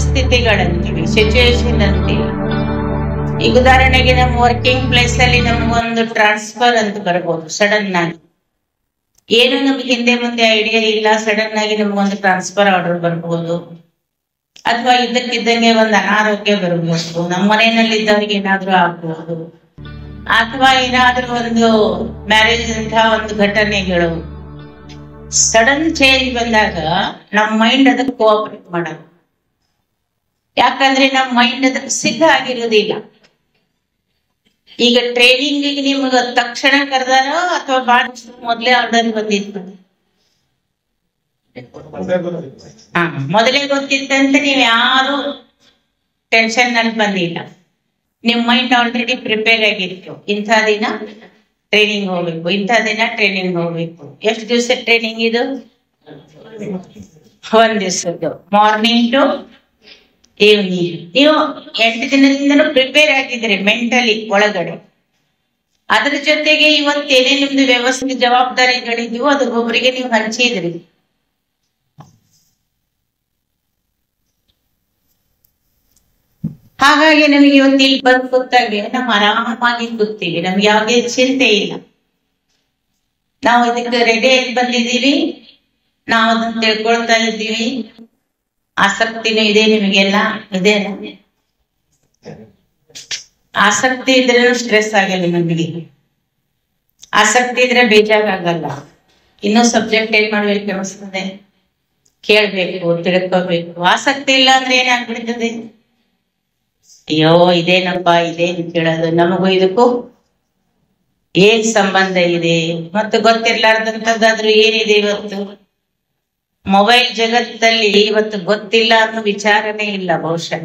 ಪರಿಸ್ಥಿತಿಗಳಂತೀವಿ, situation ಅಂತೀವಿ. ಈಗ ಉದಾಹರಣೆಗೆ ನಮ್ಮ ವರ್ಕಿಂಗ್ ಪ್ಲೇಸ್ ಅಲ್ಲಿ ನಮಗೊಂದು ಟ್ರಾನ್ಸ್ಫರ್ ಅಂತ ಬರ್ಬೋದು. ಸಡನ್ ಆಗಿ ಏನು ನಮ್ಗೆ ಹಿಂದೆ ಮುಂದೆ ಐಡಿಯಾ ಇಲ್ಲ, ಸಡನ್ ಆಗಿ ನಮಗೊಂದು ಟ್ರಾನ್ಸ್ಫರ್ ಆರ್ಡರ್ ಬರ್ಬೋದು. ಅಥವಾ ಇದ್ದಕ್ಕಿದ್ದಂಗೆ ಒಂದು ಅನಾರೋಗ್ಯ ಬರ್ಬೋದು, ನಮ್ಮ ಮನೆಯಲ್ಲಿದ್ದವ್ರಿಗೆ ಏನಾದ್ರೂ ಆಗ್ಬೋದು. ಅಥವಾ ಏನಾದ್ರೂ ಒಂದು ಮ್ಯಾರೇಜ್ ಅಂತಹ ಒಂದು ಘಟನೆಗಳು, ಸಡನ್ ಚೇಂಜ್ ಬಂದಾಗ ನಮ್ಮ ಮೈಂಡ್ ಅದಕ್ಕೆ ಕೋಆಪರೇಟ್ ಮಾಡಲ್ಲ. ಯಾಕಂದ್ರೆ ನಮ್ಮ ಮೈಂಡ್ ಅದಕ್ಕೆ ಸಿದ್ಧ ಆಗಿರೋದಿಲ್ಲ. ಈಗ ಟ್ರೈನಿಂಗ್ ನಿಮ್ಗೆ ತಕ್ಷಣ ಕರೆದಾರೋ ಅಥವಾ ಬಾಳ ಮೊದಲೇ ಆರ್ಡರ್ ಬಂದಿತ್ತು? ಮೊದಲೇ ಗೊತ್ತಿತ್ತಂತ ನೀವ್ ಯಾರು ಟೆನ್ಷನ್ ನಲ್ಲಿ ಬಂದಿಲ್ಲ. ನಿಮ್ ಮೈಂಡ್ ಆಲ್ರೆಡಿ ಪ್ರಿಪೇರ್ ಆಗಿತ್ತು. ಇಂಥ ದಿನ ಟ್ರೈನಿಂಗ್ ಹೋಗ್ಬೇಕು, ಇಂಥ ದಿನ ಟ್ರೈನಿಂಗ್ ಹೋಗ್ಬೇಕು. ಎಷ್ಟು ದಿವಸ ಟ್ರೈನಿಂಗ್ ಇದು? 1 ದಿವಸದ್ದು, ಮಾರ್ನಿಂಗ್ ಟು ಈವ್ನಿಂಗ್. ನೀವು 8 ದಿನದಿಂದನೂ ಪ್ರಿಪೇರ್ ಆಗಿದ್ರಿ ಮೆಂಟಲಿ ಒಳಗಡೆ. ಅದ್ರ ಜೊತೆಗೆ ಇವತ್ತೇನೇ ನಿಮ್ದು ವ್ಯವಸ್ಥೆ ಜವಾಬ್ದಾರಿಗಳಿದ್ವು ಅದು ಒಬ್ಬರಿಗೆ ನೀವು ಹಂಚಿದ್ರಿ. ಹಾಗಾಗಿ ನಮಗೆ ಇವತ್ತು ಇಲ್ಲಿ ಬಂದು ಕೂತಾಗೆ ನಾವು ಆರಾಮಾಗಿ ಕೂತೀವಿ, ನಮ್ಗೆ ಯಾವುದೇ ಚಿಂತೆ ಇಲ್ಲ. ನಾವು ಇದಕ್ಕೆ ರೆಡಿ ಆಗಿ ಬಂದಿದ್ದೀವಿ, ನಾವು ಅದನ್ನ ತಿಳ್ಕೊಳ್ತಾ ಇದ್ದೀವಿ. ಆಸಕ್ತಿನೂ ಇದೆ ನಿಮಗೆಲ್ಲ ಇದೆ. ಆಸಕ್ತಿ ಇದ್ರೆ ಸ್ಟ್ರೆಸ್ ಆಗಲ್ಲ ನಮಗೆ. ಆಸಕ್ತಿ ಇದ್ರೆ ಬೇಜಾರಾಗಲ್ಲ. ಇನ್ನೂ ಸಬ್ಜೆಕ್ಟ್ ಏನ್ ಮಾಡ್ಬೇಕು ಅನಿಸ್ತದೆ, ಕೇಳ್ಬೇಕು, ತಿಳ್ಕೋಬೇಕು. ಆಸಕ್ತಿ ಇಲ್ಲ ಅಂದ್ರೆ ಏನಾಗ್ಬಿಡ್ತದೆ, ಅಯ್ಯೋ ಇದೇನಪ್ಪ ಇದೇನು ಕೇಳೋದು, ನಮಗೂ ಇದಕ್ಕೂ ಏನ್ ಸಂಬಂಧ ಇದೆ. ಮತ್ತು ಗೊತ್ತಿರ್ಲಾರ್ದಂಥದ್ದಾದ್ರೂ ಏನಿದೆ ಇವತ್ತು ಮೊಬೈಲ್ ಜಗತ್ತಲ್ಲಿ. ಇವತ್ತು ಗೊತ್ತಿಲ್ಲ ಅನ್ನೋ ವಿಚಾರನೇ ಇಲ್ಲ ಬಹುಶಃ.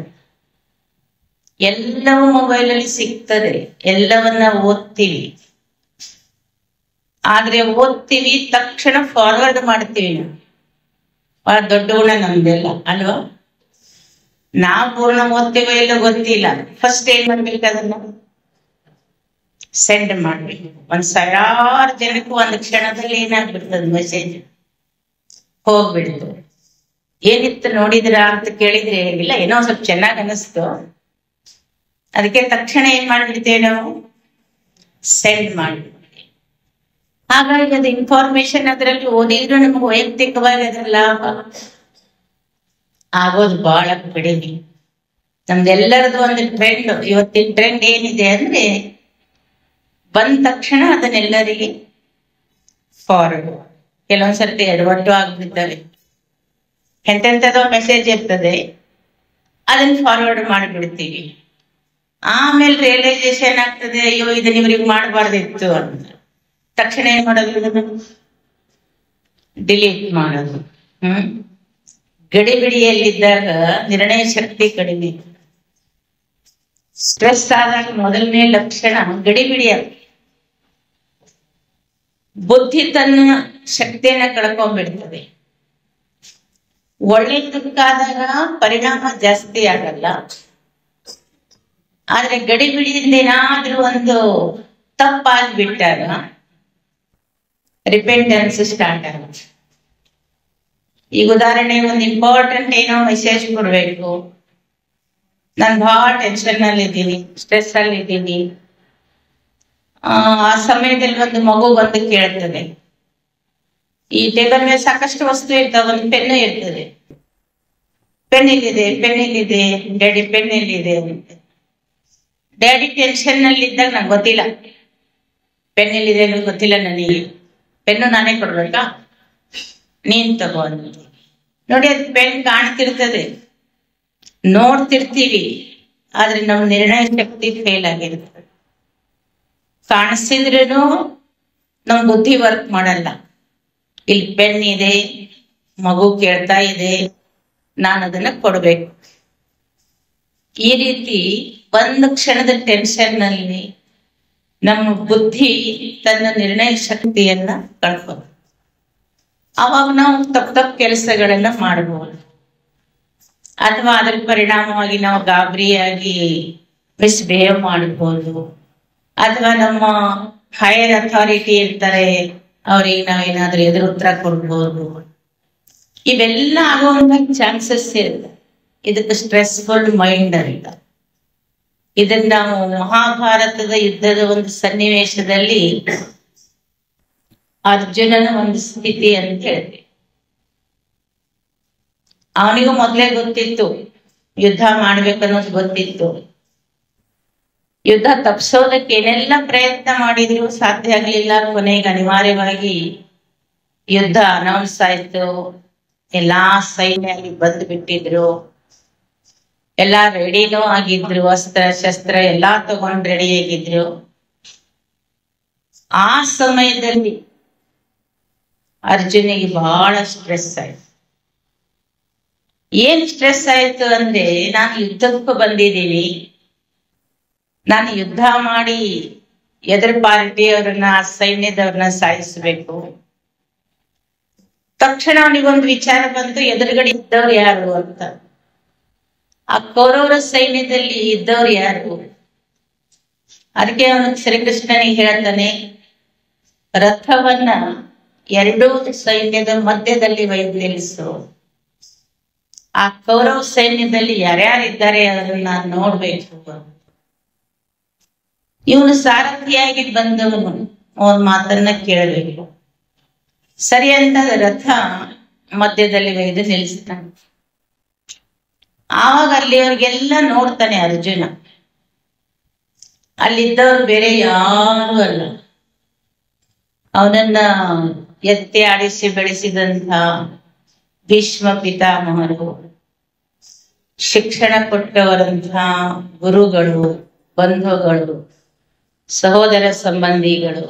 ಎಲ್ಲವೂ ಮೊಬೈಲ್ ಅಲ್ಲಿ ಸಿಗ್ತದೆ, ಎಲ್ಲವನ್ನ ಓದ್ತೀವಿ. ಆದ್ರೆ ಓದ್ತೀವಿ ತಕ್ಷಣ ಫಾರ್ವರ್ಡ್ ಮಾಡ್ತೀವಿ. ನಾವು ಬಹಳ ದೊಡ್ಡ ಗುಣ ನಮ್ದೆಲ್ಲ ಅಲ್ವಾ. ನಾವು ಪೂರ್ಣ ಓದ್ತೀವೋ ಇಲ್ಲ ಗೊತ್ತಿಲ್ಲ. ಫಸ್ಟ್ ಏನ್ ಮಾಡ್ಬೇಕು, ಅದನ್ನ ಸೆಂಡ್ ಮಾಡ್ಬೇಕು. 1,000 ಜನಕ್ಕೂ ಒಂದು ಕ್ಷಣದಲ್ಲಿ ಏನಾಗ್ಬಿಡ್ತದೆ, ಮೆಸೇಜ್ ಹೋಗ್ಬಿಡ್ತು. ಏನಿತ್ತು ನೋಡಿದ್ರ ಅಂತ ಕೇಳಿದ್ರೆ ಇಲ್ಲ, ಏನೋ ಸ್ವಲ್ಪ ಚೆನ್ನಾಗ್ ಅನಿಸ್ತು, ಅದಕ್ಕೆ ತಕ್ಷಣ ಏನ್ ಮಾಡ್ಬಿಡ್ತೇವೆ ನಾವು, ಸೆಂಡ್ ಮಾಡ್ಬಿಡ್ತೇವೆ. ಹಾಗಾಗಿ ಅದು ಇನ್ಫಾರ್ಮೇಶನ್ ಅದರಲ್ಲಿ ಓದಿದ್ರು ನಮ್ಗೆ ವೈಯಕ್ತಿಕವಾಗಿ ಅದರ ಲಾಭ ಆಗೋದು ಬಹಳ ಕಡಿಮೆ. ನಮ್ದೆಲ್ಲರದು ಒಂದು ಟ್ರೆಂಡ್. ಇವತ್ತಿನ ಟ್ರೆಂಡ್ ಏನಿದೆ ಅಂದ್ರೆ ಬಂದ ತಕ್ಷಣ ಅದನ್ನೆಲ್ಲರಿಗೆ ಫಾರ್ವರ್ಡ್. ಕೆಲವೊಂದ್ಸರ್ತಿ ಎಡವಟ್ಟು ಆಗ್ಬಿಡ್ತವೆ. ಎಂತೆಂಥದೋ ಮೆಸೇಜ್ ಇರ್ತದೆ, ಅದನ್ನ ಫಾರ್ವರ್ಡ್ ಮಾಡಿಬಿಡ್ತೀವಿ. ಆಮೇಲೆ ರಿಯಲೈಸೇಷನ್ ಆಗ್ತದೆ, ಅಯ್ಯೋ ಇದನ್ನ ಇವ್ರಿಗೆ ಮಾಡಬಾರ್ದಿತ್ತು ಅಂತ. ತಕ್ಷಣ ಏನ್ ಮಾಡೋದು, ಇದನ್ನು ಡಿಲೀಟ್ ಮಾಡೋದು. ಗಡಿಬಿಡಿಯಲ್ಲಿದ್ದಾಗ ನಿರ್ಣಯ ಶಕ್ತಿ ಕಡಿಮೆ. ಸ್ಟ್ರೆಸ್ ಆದಾಗ ಮೊದಲನೇ ಲಕ್ಷಣ ಗಡಿಬಿಡಿ. ಬುದ್ಧಿ ತನ್ನ ಶಕ್ತಿಯನ್ನ ಕಳ್ಕೊಂಡ್ಬಿಡ್ತದೆ. ಒಳ್ಳೆದಕ್ಕಾದಾಗ ಪರಿಣಾಮ ಜಾಸ್ತಿ ಆಗಲ್ಲ, ಆದ್ರೆ ಗಡಿಬಿಡಿಯಿಂದ ಏನಾದ್ರೂ ಒಂದು ತಪ್ಪಾಗ್ಬಿಟ್ಟಾಗ ರಿಪೆಂಟೆನ್ಸ್ ಸ್ಟಾರ್ಟ್ ಆಗುತ್ತೆ. ಈಗ ಉದಾಹರಣೆ, ಒಂದು ಇಂಪಾರ್ಟೆಂಟ್ ಏನೋ ಮೆಸೇಜ್ ಕೊಡ್ಬೇಕು, ನಾನು ಬಹಳ ಟೆನ್ಷನ್ ಅಲ್ಲಿ ಇದ್ದೀನಿ, ಸ್ಟ್ರೆಸ್ ಅಲ್ಲಿ ಇದ್ದೀನಿ. ಆ ಸಮಯದಲ್ಲಿ ಒಂದು ಮಗು ಬಂದು ಕೇಳ್ತದೆ. ಈ ಟೇಬಲ್ ಮೇಲೆ ಸಾಕಷ್ಟು ವಸ್ತು ಇರ್ತಾವ, ಒಂದು ಪೆನ್ನು ಇರ್ತದೆ. ಪೆನ್ ಎಲ್ಲಿದೆ, ಪೆನ್ ಎಲ್ಲಿದೆ, ಡ್ಯಾಡಿ ಪೆನ್ ಎಲ್ಲಿದೆ ಅಂತ. ಡ್ಯಾಡಿ ಟೆನ್ಷನ್ ನಲ್ಲಿ ಇದ್ದಾಗ ನಂಗೆ ಗೊತ್ತಿಲ್ಲ, ಪೆನ್ ಎಲ್ಲಿದೆ ಅನ್ನೋದು ಗೊತ್ತಿಲ್ಲ ನನಗೆ. ಪೆನ್ನು ನಾನೇ ಕೊಡ್ಬೇಕಾ, ನೀನ್ ತಗೋ ಅಂತ. ನೋಡಿ, ಅದು ಪೆನ್ ಕಾಣ್ತಿರ್ತದೆ, ನೋಡ್ತಿರ್ತೀವಿ, ಆದ್ರೆ ನಮ್ಮ ನಿರ್ಣಯ ಶಕ್ತಿ ಫೇಲ್ ಆಗಿರ್ತದೆ. ಕಾಣಿಸಿದ್ರೂ ನಮ್ ಬುದ್ಧಿ ವರ್ಕ್ ಮಾಡಲ್ಲ. ಇಲ್ಲಿ ಪೆನ್ ಇದೆ, ಮಗು ಕೇಳ್ತಾ ಇದೆ, ನಾನು ಅದನ್ನ ಕೊಡ್ಬೇಕು. ಈ ರೀತಿ ಒಂದು ಕ್ಷಣದ ಟೆನ್ಷನ್ ನಲ್ಲಿ ನಮ್ಮ ಬುದ್ಧಿ ತನ್ನ ನಿರ್ಣಯ ಶಕ್ತಿಯನ್ನ ಕಳ್ಕೊಂಡು ಅವಾಗ ನಾವು ತಪ್ಪು ಕೆಲಸಗಳನ್ನ ಮಾಡಬಹುದು. ಅಥವಾ ಅದರ ಪರಿಣಾಮವಾಗಿ ನಾವು ಗಾಬರಿಯಾಗಿ ಮಿಸ್ಬಿಹೇವ್ ಮಾಡಬಹುದು. ಅಥವಾ ನಮ್ಮ ಹೈಯರ್ ಅಥಾರಿಟಿ ಇರ್ತಾರೆ, ಅವ್ರಿಗೆ ನಾವೇನಾದ್ರೂ ಎದುರು ಉತ್ತರ ಕೊಡ್ಬೋದು. ಇವೆಲ್ಲ ಆಗುವಂತ ಚಾನ್ಸಸ್ ಇರುತ್ತೆ. ಇದಕ್ಕೆ ಸ್ಟ್ರೆಸ್ಫುಲ್ ಮೈಂಡ್ ಅಂತ. ಇದನ್ನ ನಾವು ಮಹಾಭಾರತದ ಯುದ್ಧದ ಒಂದು ಸನ್ನಿವೇಶದಲ್ಲಿ ಅರ್ಜುನನ ಒಂದು ಸ್ಥಿತಿ ಅಂತ ಹೇಳ್ತೀವಿ. ಅವನಿಗೂ ಮೊದಲೇ ಗೊತ್ತಿತ್ತು ಯುದ್ಧ ಮಾಡ್ಬೇಕನ್ನೋದು ಗೊತ್ತಿತ್ತು. ಯುದ್ಧ ತಪ್ಪಿಸೋದಕ್ಕೆ ಏನೆಲ್ಲ ಪ್ರಯತ್ನ ಮಾಡಿದ್ರು ಸಾಧ್ಯ ಆಗ್ಲಿಲ್ಲ. ಕೊನೆಗೆ ಅನಿವಾರ್ಯವಾಗಿ ಯುದ್ಧ ಅನೌನ್ಸ್ ಆಯ್ತು. ಎಲ್ಲಾ ಸೈನ್ಯ ಅಲ್ಲಿ ಬಂದು ಬಿಟ್ಟಿದ್ರು. ಎಲ್ಲಾ ರೆಡಿನೂ ಆಗಿದ್ರು, ಅಸ್ತ್ರ ಶಸ್ತ್ರ ಎಲ್ಲಾ ತಗೊಂಡ್ ರೆಡಿ ಆಗಿದ್ರು. ಆ ಸಮಯದಲ್ಲಿ ಅರ್ಜುನಿಗೆ ಬಹಳ ಸ್ಟ್ರೆಸ್ ಆಯ್ತು. ಏನ್ ಸ್ಟ್ರೆಸ್ ಆಯ್ತು ಅಂದ್ರೆ, ನಾನು ಯುದ್ಧಕ್ಕೂ ಬಂದಿದ್ದೀನಿ, ನಾನು ಯುದ್ಧ ಮಾಡಿ ಎದುರು ಪಾರ್ಟಿಯವ್ರನ್ನ ಸೈನ್ಯದವ್ರನ್ನ ಸಾಯಿಸ್ಬೇಕು. ತಕ್ಷಣ ಅವನಿಗೊಂದು ವಿಚಾರ ಬಂತು, ಎದುರುಗಡೆ ಇದ್ದವ್ರು ಯಾರು ಅಂತ. ಆ ಕೌರವರ ಸೈನ್ಯದಲ್ಲಿ ಇದ್ದವ್ರು ಯಾರು? ಅದಕ್ಕೆ ಅವನು ಶ್ರೀಕೃಷ್ಣನಿಗೆ ಹೇಳ್ತಾನೆ, ರಥವನ್ನ ಎರಡೂ ಸೈನ್ಯದ ಮಧ್ಯದಲ್ಲಿ ಒಯ್ದು ನಿಲ್ಲಿಸು. ಆ ಕೌರವ ಸೈನ್ಯದಲ್ಲಿ ಯಾರ್ಯಾರಿದ್ದಾರೆ ಅದನ್ನ ನಾನು ನೋಡ್ಬೇಕು. ಇವನು ಸಾರಥಿಯಾಗಿ ಬಂದವನು ಅವನ ಮಾತನ್ನ ಕೇಳಬೇಕು. ಸರಿ ಅಂತ ರಥ ಮಧ್ಯದಲ್ಲಿ ಒಯ್ದು ನಿಲ್ಲಿಸ್ತಾನೆ. ಆವಾಗ ಅಲ್ಲಿ ಅವ್ರಿಗೆಲ್ಲ ನೋಡ್ತಾನೆ ಅರ್ಜುನ. ಅಲ್ಲಿದ್ದವ್ರು ಬೇರೆ ಯಾರು ಅಲ್ಲ, ಅವನನ್ನ ಎತ್ತಿ ಆಡಿಸಿ ಬೆಳೆಸಿದಂತ ಭೀಷ್ಮ ಪಿತಾಮಹರು, ಶಿಕ್ಷಣ ಕೊಟ್ಟವರಂತಹ ಗುರುಗಳು, ಬಂಧುಗಳು, ಸಹೋದರ ಸಂಬಂಧಿಗಳು.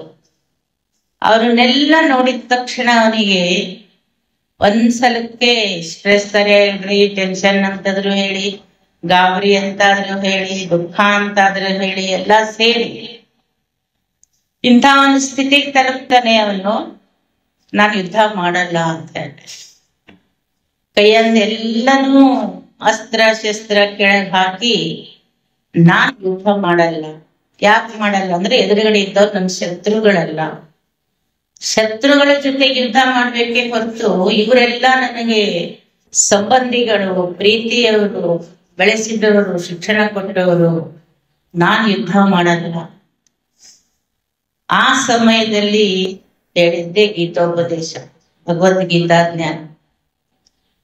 ಅವ್ರನ್ನೆಲ್ಲ ನೋಡಿದ ತಕ್ಷಣ ಅವನಿಗೆ ಒಂದ್ಸಲಕ್ಕೆ ಸ್ಟ್ರೆಸ್ ಹೇಳ್ರಿ, ಟೆನ್ಷನ್ ಅಂತಾದ್ರು ಹೇಳಿ, ಗಾಬರಿ ಅಂತಾದ್ರು ಹೇಳಿ, ದುಃಖ ಅಂತಾದ್ರು ಹೇಳಿ, ಎಲ್ಲಾ ಸೇರಿ ಇಂಥ ಒಂದು ಸ್ಥಿತಿಗೆ ತಲುಪ್ತಾನೆ ಅವನು. ನಾನು ಯುದ್ಧ ಮಾಡಲ್ಲ ಅಂತ ಹೇಳಿ ಕೈಯಂದ ಎಲ್ಲನೂ ಅಸ್ತ್ರ ಶಸ್ತ್ರ ಕೆಳಗೆ ಹಾಕಿ, ನಾನ್ ಯುದ್ಧ ಮಾಡಲ್ಲ. ಯಾಕೆ ಮಾಡಲ್ಲ ಅಂದ್ರೆ, ಎದುರುಗಡೆ ಇದ್ದವ್ರು ನನ್ನ ಶತ್ರುಗಳಲ್ಲ. ಶತ್ರುಗಳ ಜೊತೆ ಯುದ್ಧ ಮಾಡ್ಬೇಕೇ ಹೊರತು ಇವರೆಲ್ಲ ನನಗೆ ಸಂಬಂಧಿಗಳು, ಪ್ರೀತಿಯವರು, ಬೆಳೆಸಿದವರು, ಶಿಕ್ಷಣ ಕೊಟ್ಟವರು. ನಾನ್ ಯುದ್ಧ ಮಾಡಲ್ಲ. ಆ ಸಮಯದಲ್ಲಿ ಹೇಳಿದ್ದೆ ಗೀತೋಪದೇಶ, ಭಗವದ್ಗೀತಾ ಜ್ಞಾನ.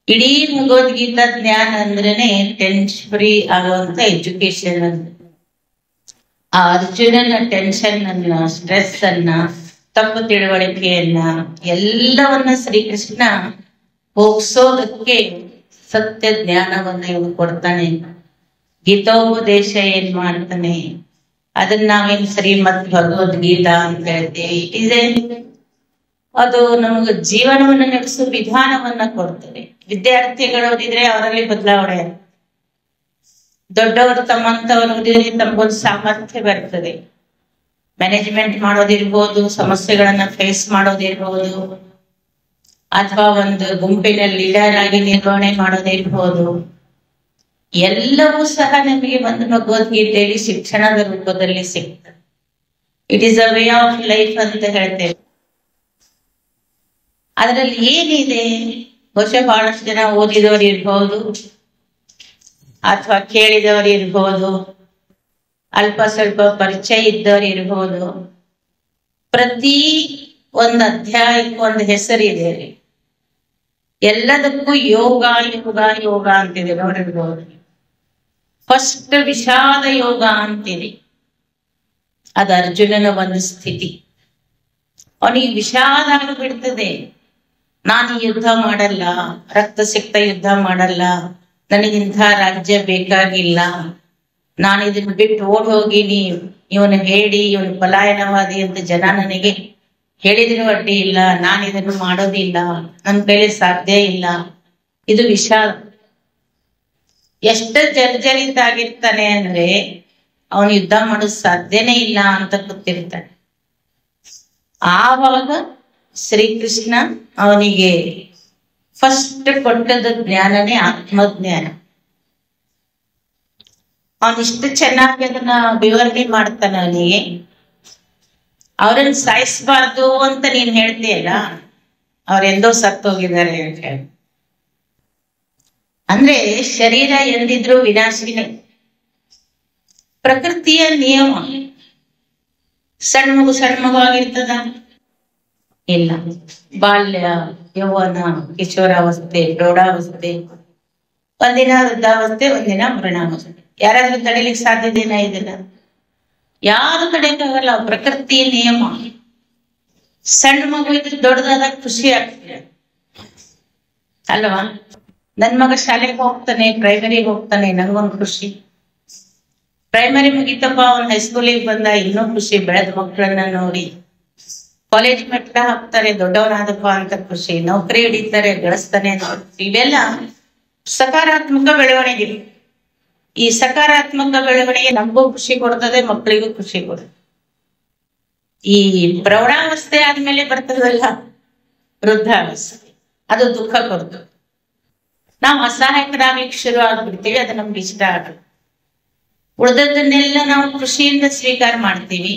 ಇಡೀ ಭಗವದ್ಗೀತಾ ಜ್ಞಾನ ಅಂದ್ರೇನೆ ಟೆನ್ಷನ್ ಫ್ರೀ ಆಗುವಂತ ಎಜುಕೇಶನ್ ಅಂತ. ಆ ಅರ್ಜುನನ ಟೆನ್ಷನ್ ಅನ್ನ, ಸ್ಟ್ರೆಸ್ ಅನ್ನ, ತಪ್ಪು ತಿಳುವಳಿಕೆಯನ್ನ ಎಲ್ಲವನ್ನ ಶ್ರೀಕೃಷ್ಣ ಹೋಗ್ಸೋದಕ್ಕೆ ಸತ್ಯ ಜ್ಞಾನವನ್ನ ಇವನು ಕೊಡ್ತಾನೆ. ಗೀತೋಪದೇಶ ಏನ್ ಮಾಡ್ತಾನೆ ಅದನ್ನ ನಾವೇನ್ ಶ್ರೀಮದ್ ಭಗವದ್ಗೀತಾ ಅಂತ ಹೇಳ್ತೇವೆ. ಅದು ನಮಗೆ ಜೀವನವನ್ನು ನಡೆಸೋ ವಿಧಾನವನ್ನ ಕೊಡ್ತದೆ. ವಿದ್ಯಾರ್ಥಿಗಳು ಓದಿದ್ರೆ ಅವರಲ್ಲಿ ಬದಲಾವಣೆ, ದೊಡ್ಡವರು ತಮ್ಮಂತವರು ಓದಿದ್ರೆ ತಮಗೊಂದು ಸಾಮರ್ಥ್ಯ ಬರ್ತದೆ. ಮ್ಯಾನೇಜ್ಮೆಂಟ್ ಮಾಡೋದಿರ್ಬೋದು, ಸಮಸ್ಯೆಗಳನ್ನ ಫೇಸ್ ಮಾಡೋದಿರ್ಬೋದು, ಅಥವಾ ಒಂದು ಗುಂಪಿನ ಲೀಡರ್ ಆಗಿ ನಿರ್ವಹಣೆ ಮಾಡೋದಿರ್ಬೋದು. ಎಲ್ಲವೂ ಸಹ ನಮಗೆ ಒಂದು ಭಗವದ್ಗೀತೆಯಲ್ಲಿ ಶಿಕ್ಷಣದ ರೂಪದಲ್ಲಿ ಸಿಗ್ತದೆ. It is a way of life ಅಂತ ಹೇಳ್ತೇವೆ. ಅದರಲ್ಲಿ ಏನಿದೆ, ಬಹುಶಃ ಬಹಳಷ್ಟು ಜನ ಓದಿದವರು ಇರ್ಬೋದು, ಅಥವಾ ಕೇಳಿದವರು ಇರ್ಬೋದು, ಅಲ್ಪ ಸ್ವಲ್ಪ ಪರಿಚಯ ಇದ್ದವರು ಇರ್ಬೋದು. ಪ್ರತಿ ಒಂದು ಅಧ್ಯಾಯಕ್ಕೂ ಒಂದು ಹೆಸರಿದೆ. ಎಲ್ಲದಕ್ಕೂ ಯೋಗ ಯೋಗ ಯೋಗ ಅಂತಿದೆ ನೋಡಿರ್ಬೋದು. ಫಸ್ಟ್ ವಿಷಾದ ಯೋಗ ಅಂತಿದೆ. ಅದು ಅರ್ಜುನನ ಒಂದು ಸ್ಥಿತಿ. ಅವನಿಗೆ ವಿಷಾದ ಆಗಿಬಿಡ್ತದೆ. ನಾನು ಯುದ್ಧ ಮಾಡಲ್ಲ, ರಕ್ತ ಸಿಕ್ತ ಯುದ್ಧ ಮಾಡಲ್ಲ, ನನಗಿಂಥ ರಾಜ್ಯ ಬೇಕಾಗಿಲ್ಲ, ನಾನು ಇದನ್ನ ಬಿಟ್ಟು ಓಡ್ ಹೋಗಿನಿ, ಇವನು ಹೇಳಿ ಇವನು ಪಲಾಯನವಾದಿ ಅಂತ ಜನ ನನಗೆ ಹೇಳಿದ್ರು ಅಡ್ಡಿ ಇಲ್ಲ, ನಾನು ಇದನ್ನು ಮಾಡೋದಿಲ್ಲ, ನನ್ನ ಕೈಲಿ ಸಾಧ್ಯ ಇಲ್ಲ. ಇದು ವಿಷಾದ. ಎಷ್ಟು ಜರ್ಜರಿತ ಆಗಿರ್ತಾನೆ ಅಂದ್ರೆ ಅವನು ಯುದ್ಧ ಮಾಡೋದು ಸಾಧ್ಯನೇ ಇಲ್ಲ ಅಂತ ಗೊತ್ತಿರ್ತಾನೆ. ಆವಾಗ ಶ್ರೀಕೃಷ್ಣ ಅವನಿಗೆ ಫಸ್ಟ್ ಕೊಟ್ಟದ ಜ್ಞಾನನೇ ಆತ್ಮಜ್ಞಾನ. ಅವನಿಷ್ಟು ಚೆನ್ನಾಗಿ ಅದನ್ನ ವಿವರಣೆ ಮಾಡ್ತಾನೆ. ಅವನಿಗೆ ಅವ್ರನ್ನ ಸಾಯಿಸ್ಬಾರ್ದು ಅಂತ ನೀನ್ ಹೇಳ್ತೀಯಲ್ಲ, ಅವ್ರೆಂದೋ ಸತ್ತೋಗಿದ್ದಾರೆ ಅಂತ ಹೇಳಿ. ಅಂದ್ರೆ ಶರೀರ ಎಂದಿದ್ರು ವಿನಾಶಿನೇ. ಪ್ರಕೃತಿಯ ನಿಯಮ. ಸಣ್ಣ ಮಗು ಆಗಿರ್ತದ? ಇಲ್ಲ. ಬಾಲ್ಯ, ಯೌವನ, ಕಿಶೋರಾವಸ್ಥೆ, ಪ್ರೌಢಾವಸ್ಥೆ, ಒಂದಿನ ವೃದ್ಧಾವಸ್ಥೆ, ಒಂದಿನ ಮರಣಾವಸ್ಥೆ. ಯಾರಾದ್ರೂ ತಡಿಲಿಕ್ಕೆ ಸಾಧ್ಯತೆನಾ ಇದನ್ನ? ಯಾರು ತಡೆಯಕ್ಕಾಗಲ್ಲ. ಪ್ರಕೃತಿ ನಿಯಮ. ಸಣ್ಣ ಮಗು ಇದ್ರೆ ದೊಡ್ಡದಾದ ಖುಷಿ ಆಗ್ತದೆ ಅಲ್ವಾ? ನನ್ ಮಗ ಶಾಲೆಗೆ ಹೋಗ್ತಾನೆ, ಪ್ರೈಮರಿಗೆ ಹೋಗ್ತಾನೆ, ನಂಗೊಂದು ಖುಷಿ. ಪ್ರೈಮರಿ ಮುಗಿತಪ್ಪ, ಅವ್ನು ಹೈಸ್ಕೂಲಿಗೆ ಬಂದ, ಇನ್ನೂ ಖುಷಿ. ಬೆಳೆದ ಮಕ್ಕಳನ್ನ ನೋಡಿ. ಕಾಲೇಜ್ ಮಟ್ಟ ಹಾಕ್ತಾರೆ, ದೊಡ್ಡವನಾದಪ್ಪ ಅಂತ ಖುಷಿ. ನೌಕರಿ ಹಿಡಿತಾರೆ, ಗಳಿಸ್ತಾನೆ ಅಂತ ಖುಷಿ. ಇವೆಲ್ಲ ಸಕಾರಾತ್ಮಕ ಬೆಳವಣಿಗೆ. ಈ ಸಕಾರಾತ್ಮಕ ಬೆಳವಣಿಗೆ ನಮಗೂ ಖುಷಿ ಕೊಡ್ತದೆ, ಮಕ್ಕಳಿಗೂ ಖುಷಿ ಕೊಡ್ತದೆ. ಈ ಪ್ರೌಢಾವಸ್ಥೆ ಆದ್ಮೇಲೆ ಬರ್ತದಲ್ಲ ವೃದ್ಧಾವಸ್ಥೆ, ಅದು ದುಃಖ ಕೊಡ್ತದೆ. ನಾವು ಅಸಹಾಯಕರಾಗ್ಲಿಕ್ಕೆ ಶುರು ಆಗ್ಬಿಡ್ತೀವಿ. ಅದು ನಮ್ಗೆ ಇಷ್ಟ ಆಗಲ್ಲ. ಉಳಿದದ್ದನ್ನೆಲ್ಲ ನಾವು ಖುಷಿಯಿಂದ ಸ್ವೀಕಾರ ಮಾಡ್ತೀವಿ.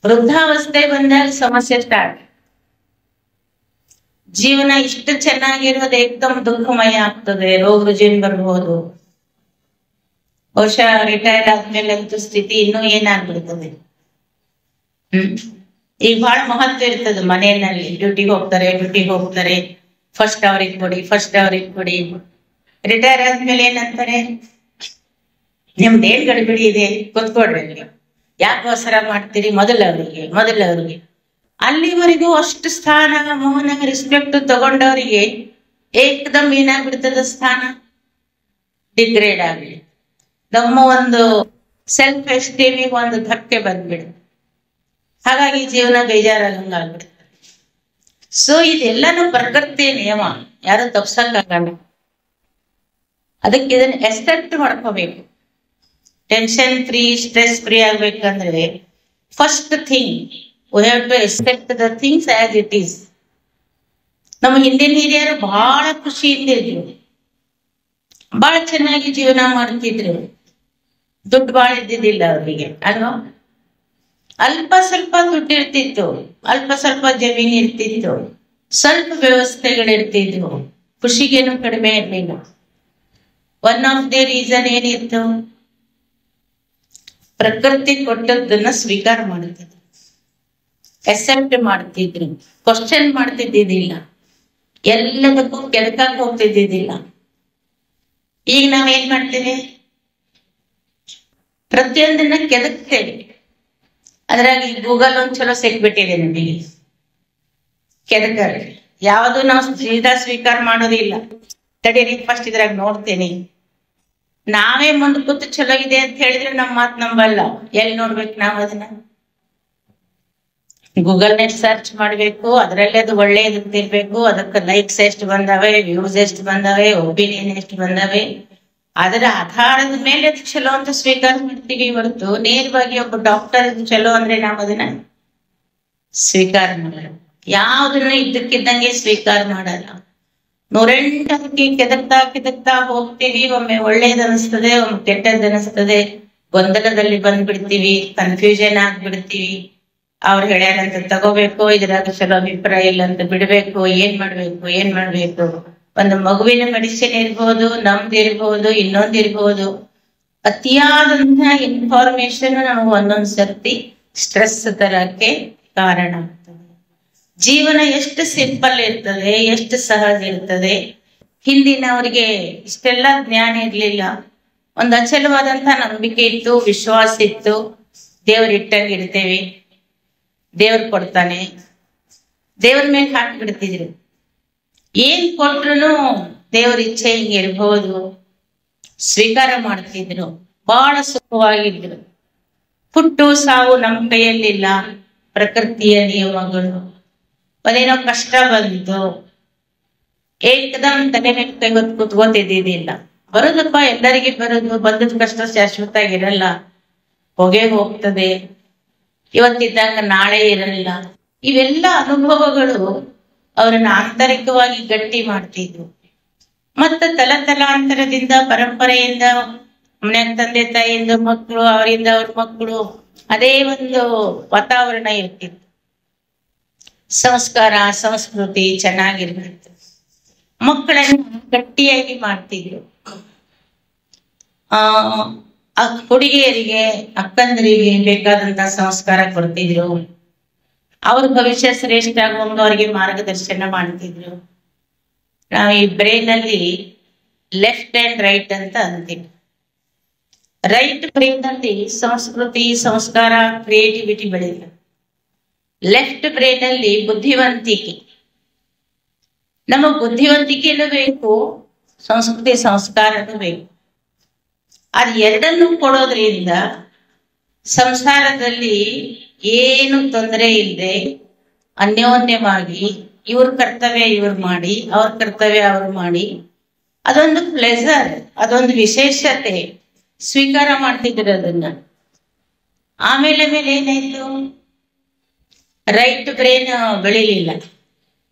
ವೃದ್ಧಾವಸ್ಥೆ ಬಂದಾಗ ಸಮಸ್ಯೆ ಸ್ಟಾರ್ಟ್. ಜೀವನ ಇಷ್ಟು ಚೆನ್ನಾಗಿರೋದು ಏಕದಮ್ ದುಃಖಮಯ ಆಗ್ತದೆ. ರೋಗ ರುಜಿನ ಬರ್ಬೋದು. ಬಹುಶಃ ರಿಟೈರ್ಡ್ ಆದ್ಮೇಲೆ ಸ್ಥಿತಿ ಇನ್ನೂ ಏನಾಗ್ಬಿಡ್ತದೆ. ಈಗ ಬಹಳ ಮಹತ್ವ ಇರ್ತದೆ. ಮನೆಯಲ್ಲಿ ಡ್ಯೂಟಿಗೆ ಹೋಗ್ತಾರೆ, ಫಸ್ಟ್ ಅವ್ರಿಗೆ ಕೊಡಿ. ರಿಟೈರ್ ಆದ್ಮೇಲೆ ಏನಂತಾರೆ, ನಿಮ್ದೇನ್ ಗಡಿಬಿಡಿ ಇದೆ, ಗೊತ್ಕೊಡ್ರಿ, ಯಾಕೆ ಅವಸರ ಮಾಡ್ತೀರಿ, ಮೊದಲವರಿಗೆ. ಅಲ್ಲಿವರೆಗೂ ಅಷ್ಟು ಸ್ಥಾನ, ಮೌನ, ರೆಸ್ಪೆಕ್ಟ್ ತಗೊಂಡವರಿಗೆ ಏಕದಮ್ ಏನಾಗ್ಬಿಡ್ತದ, ಸ್ಥಾನ ಡಿಗ್ರೇಡ್ ಆಗ್ಲಿ. ನಮ್ಮ ಒಂದು ಸೆಲ್ಫ್ ಎಸ್ಟೀಮಿಗೆ ಒಂದು ಧಕ್ಕೆ ಬಂದ್ಬಿಡುತ್ತೆ. ಹಾಗಾಗಿ ಜೀವನ ಬೇಜಾರಾಗಂಗಾಗ್ಬಿಡ್ತದೆ. ಸೊ ಇದೆಲ್ಲಾನು ಪ್ರಕೃತಿ ನಿಯಮ, ಯಾರು ತಪ್ಸಕ್ಕಾಗಲ್ಲ. ಅದಕ್ಕೆ ಇದನ್ನ ಎಕ್ಸೆಪ್ಟ್ ಮಾಡ್ಕೋಬೇಕು. ಟೆನ್ಷನ್ ಫ್ರೀ, ಸ್ಟ್ರೆಸ್ ಫ್ರೀ ಆಗ್ಬೇಕಂದ್ರೆ first thing we have to accept the things as it is. ನಮ್ಮ ಹಿಂದಿನ ಹಿರಿಯರು ಬಹಳ ಖುಷಿಯಿಂದ ಇದ್ರು, ಬಹಳ ಚೆನ್ನಾಗಿ ಜೀವನ ಮಾಡ್ತಿದ್ರು. ದುಡ್ಡು ಬಹಳ ಇದ್ದಿದ್ದಿಲ್ಲ ಅವರಿಗೆ ಅಲ್ವಾ? ಅಲ್ಪ ಸ್ವಲ್ಪ ದುಡ್ಡು ಇರ್ತಿತ್ತು, ಅಲ್ಪ ಸ್ವಲ್ಪ ಜಮೀನ್ ಇರ್ತಿತ್ತು, ಸ್ವಲ್ಪ ವ್ಯವಸ್ಥೆಗಳಿರ್ತಿದ್ವು. ಖುಷಿಗೇನು ಕಡಿಮೆ ಇರ್ಲಿಲ್ಲ. ಒನ್ ಆಫ್ ದಿ ರೀಸನ್ ಏನಿತ್ತು, ಪ್ರಕೃತಿ ಕೊಟ್ಟದ್ದನ್ನ ಸ್ವೀಕಾರ ಮಾಡ್ತಿದ್ರು, ಅಕ್ಸೆಪ್ಟ್ ಮಾಡ್ತಿದ್ರು, ಕ್ವಶನ್ ಮಾಡ್ತಿದ್ದಿದ್ದಿಲ್ಲ, ಎಲ್ಲದಕ್ಕೂ ಕೆಳಕಕ್ಕೆ ಹೋಗ್ತಿದ್ದಿದ್ದಿಲ್ಲ. ಈಗ ನಾವೇನ್ ಮಾಡ್ತೇವೆ, ಪ್ರತಿಯೊಂದನ್ನ ಕೆದಕ್ತೇವೆ. ಅದ್ರಾಗ ಗೂಗಲ್ ಒಂದ್ ಚಲೋ ಸಿಕ್ಬಿಟ್ಟಿದೆ ನಮಗೆ. ಕೆದಕರ್ ಯಾವುದು ನಾವು ಸೀದಾ ಸ್ವೀಕಾರ ಮಾಡೋದಿಲ್ಲ. ತಡೀರಿ, ಫಸ್ಟ್ ಇದ್ರಾಗ ನೋಡ್ತೇನೆ. ನಾವೇ ಮುಂದ್ ಕೂತು ಚಲೋ ಇದೆ ಅಂತ ಹೇಳಿದ್ರೆ ನಮ್ಮ ಮಾತು ನಂಬಲ್ಲ. ಎಲ್ಲಿ ನೋಡ್ಬೇಕು ನಾವ್ ಅದನ್ನ? ಗೂಗಲ್ ನೆಟ್ ಸರ್ಚ್ ಮಾಡ್ಬೇಕು, ಅದ್ರಲ್ಲಿ ಅದು ಒಳ್ಳೆಯದಿರ್ಬೇಕು. ಅದಕ್ಕೆ ಲೈಕ್ಸ್ ಎಷ್ಟು ಬಂದಾವೆ, ವ್ಯೂಸ್ ಎಷ್ಟು ಬಂದಾವೆ, ಒಪಿನಿಯನ್ ಎಷ್ಟು ಬಂದಾವೆ, ಅದರ ಆಧಾರದ ಮೇಲೆ ಅದು ಚಲೋ ಅಂತ ಸ್ವೀಕಾರ ಮಾಡ್ತೀವಿ ಹೊರತು ನೇರವಾಗಿ ಒಬ್ಬ ಡಾಕ್ಟರ್ ಚಲೋ ಅಂದ್ರೆ ನಾವು ಅದನ್ನ ಸ್ವೀಕಾರ ಮಾಡಲ್ಲ. ಯಾವ್ದನ್ನ ಇದ್ದಕ್ಕಿದ್ದಂಗೆ ಸ್ವೀಕಾರ ಮಾಡಲ್ಲ. 108 ಕೆದಕ್ತಾ ಹೋಗ್ತೀವಿ. ಒಮ್ಮೆ ಒಳ್ಳೇದ್ ಅನಿಸ್ತದೆ, ಒಮ್ಮೆ ಕೆಟ್ಟದ್ ಅನಿಸ್ತದೆ. ಗೊಂದಲದಲ್ಲಿ ಬಂದ್ಬಿಡ್ತೀವಿ, ಕನ್ಫ್ಯೂಷನ್ ಆಗ್ಬಿಡ್ತೀವಿ. ಅವ್ರು ಹೇಳ್ಯಾರಂತ ತಗೋಬೇಕು, ಇದ್ರಾಗ ಚಲೋ ಅಭಿಪ್ರಾಯ ಇಲ್ಲ ಅಂತ ಬಿಡ್ಬೇಕು. ಏನ್ ಮಾಡ್ಬೇಕು? ಒಂದು ಮಗುವಿನ ಮೆಡಿಸಿನ್ ಇರ್ಬೋದು, ನಮ್ದಿರ್ಬೋದು, ಇನ್ನೊಂದಿರ್ಬೋದು. ಅತಿಯಾದಂತಹ ಇನ್ಫಾರ್ಮೇಶನ್ ನಮಗೆ ಒಂದೊಂದ್ ಸರ್ತಿ ಸ್ಟ್ರೆಸ್ ತರಕ್ಕೆ ಕಾರಣ ಆಗ್ತದೆ. ಜೀವನ ಎಷ್ಟು ಸಿಂಪಲ್ ಇರ್ತದೆ, ಎಷ್ಟು ಸಹಜ ಇರ್ತದೆ. ಹಿಂದಿನವರಿಗೆ ಇಷ್ಟೆಲ್ಲ ಜ್ಞಾನ ಇರ್ಲಿಲ್ಲ. ಒಂದು ಅಚಲವಾದಂತಹ ನಂಬಿಕೆ ಇತ್ತು, ವಿಶ್ವಾಸ ಇತ್ತು. ದೇವ್ರ ಇಟ್ಟಂಗೆ ಇರ್ತೇವೆ, ದೇವ್ರು ಕೊಡ್ತಾನೆ, ದೇವ್ರ ಮೇಲೆ ಹಾಕ್ಬಿಡ್ತಿದ್ರು. ಏನ್ ಕೊಟ್ರು ದೇವ್ರ ಇಚ್ಛೆ ಹಿಂಗೆ ಇರ್ಬೋದು, ಸ್ವೀಕಾರ ಮಾಡ್ತಿದ್ರು, ಬಹಳ ಸುಖವಾಗಿದ್ರು. ಹುಟ್ಟು ಸಾವು ನಮ್ಮ ಕೈಯಲ್ಲಿಲ್ಲ, ಪ್ರಕೃತಿಯ ನಿಯಮಗಳು. ಅದೇನೋ ಕಷ್ಟ ಬಂತು, ಏಕದಮ್ ತಲೆ ಮೇಲೆ ಕೈ ಹೊತ್ತು ಕೂತ್ಕೋತಿದ್ದಿದ್ದಿಲ್ಲ. ಬರೋದಪ್ಪ, ಎಲ್ಲರಿಗೆ ಬರೋದು. ಬಂದದ ಕಷ್ಟ ಶಾಶ್ವತ ಆಗಿರಲ್ಲ, ಹೊಗೆ ಹೋಗ್ತದೆ. ಇವತ್ತಿದ್ದಾಗ ನಾಳೆ ಇರಲ್ಲ. ಇವೆಲ್ಲ ಅನುಭವಗಳು ಅವರನ್ನ ಆಂತರಿಕವಾಗಿ ಗಟ್ಟಿ ಮಾಡ್ತಿದ್ವು. ಮತ್ತೆ ತಲಾಂತರದಿಂದ, ಪರಂಪರೆಯಿಂದ, ಮನ್ಯಾಗ ತಂದೆ ತಾಯಿಯಿಂದ ಮಕ್ಕಳು, ಅವರಿಂದ ಅವ್ರ ಮಕ್ಕಳು, ಅದೇ ಒಂದು ವಾತಾವರಣ ಇರ್ತಿತ್ತು. ಸಂಸ್ಕಾರ, ಸಂಸ್ಕೃತಿ ಚೆನ್ನಾಗಿರ್ತಿತ್ತು. ಮಕ್ಕಳನ್ನು ಗಟ್ಟಿಯಾಗಿ ಮಾಡ್ತಿದ್ರು. ಹುಡುಗಿಯರಿಗೆ, ಅಕ್ಕಂದರಿಗೆ ಬೇಕಾದಂತ ಸಂಸ್ಕಾರ ಕೊಡ್ತಿದ್ರು. ಅವ್ರ ಭವಿಷ್ಯ ಶ್ರೇಷ್ಠ ಆಗುವಂಗ ಅವರಿಗೆ ಮಾರ್ಗದರ್ಶನ ಮಾಡ್ತಿದ್ರು. ನಾವು ಈ ಬ್ರೈನ್ ಅಲ್ಲಿ ಲೆಫ್ಟ್ ಅಂಡ್ ರೈಟ್ ಅಂತ ಅಂತೀವಿ. ರೈಟ್ ಬ್ರೈನ್ ಅಲ್ಲಿ ಸಂಸ್ಕೃತಿ, ಸಂಸ್ಕಾರ, ಕ್ರಿಯೇಟಿವಿಟಿ ಬೆಳೆಯುತ್ತೆ. ಲೆಫ್ಟ್ ಬ್ರೈನ್ ಅಲ್ಲಿ ಬುದ್ಧಿವಂತಿಕೆ. ನಮ್ಮ ಬುದ್ಧಿವಂತಿಕೆನೂ ಬೇಕು, ಸಂಸ್ಕೃತಿ ಸಂಸ್ಕಾರನೂ ಬೇಕು. ಅದ್ ಎರಡನ್ನೂ ಕೊಡೋದ್ರಿಂದ ಸಂಸಾರದಲ್ಲಿ ಏನು ತೊಂದರೆ ಇಲ್ಲದೆ ಅನ್ಯೋನ್ಯವಾಗಿ ಇವ್ರ ಕರ್ತವ್ಯ ಇವ್ರು ಮಾಡಿ, ಅವ್ರ ಕರ್ತವ್ಯ ಅವ್ರು ಮಾಡಿ, ಅದೊಂದು ಪ್ಲೆಸರ್, ಅದೊಂದು ವಿಶೇಷತೆ, ಸ್ವೀಕಾರ ಮಾಡ್ತಿದ್ರು ಅದನ್ನ. ಆಮೇಲೆ ಏನಾಯ್ತು, ರೈಟ್ ಬ್ರೈನ್ ಬೆಳಿಲಿಲ್ಲ.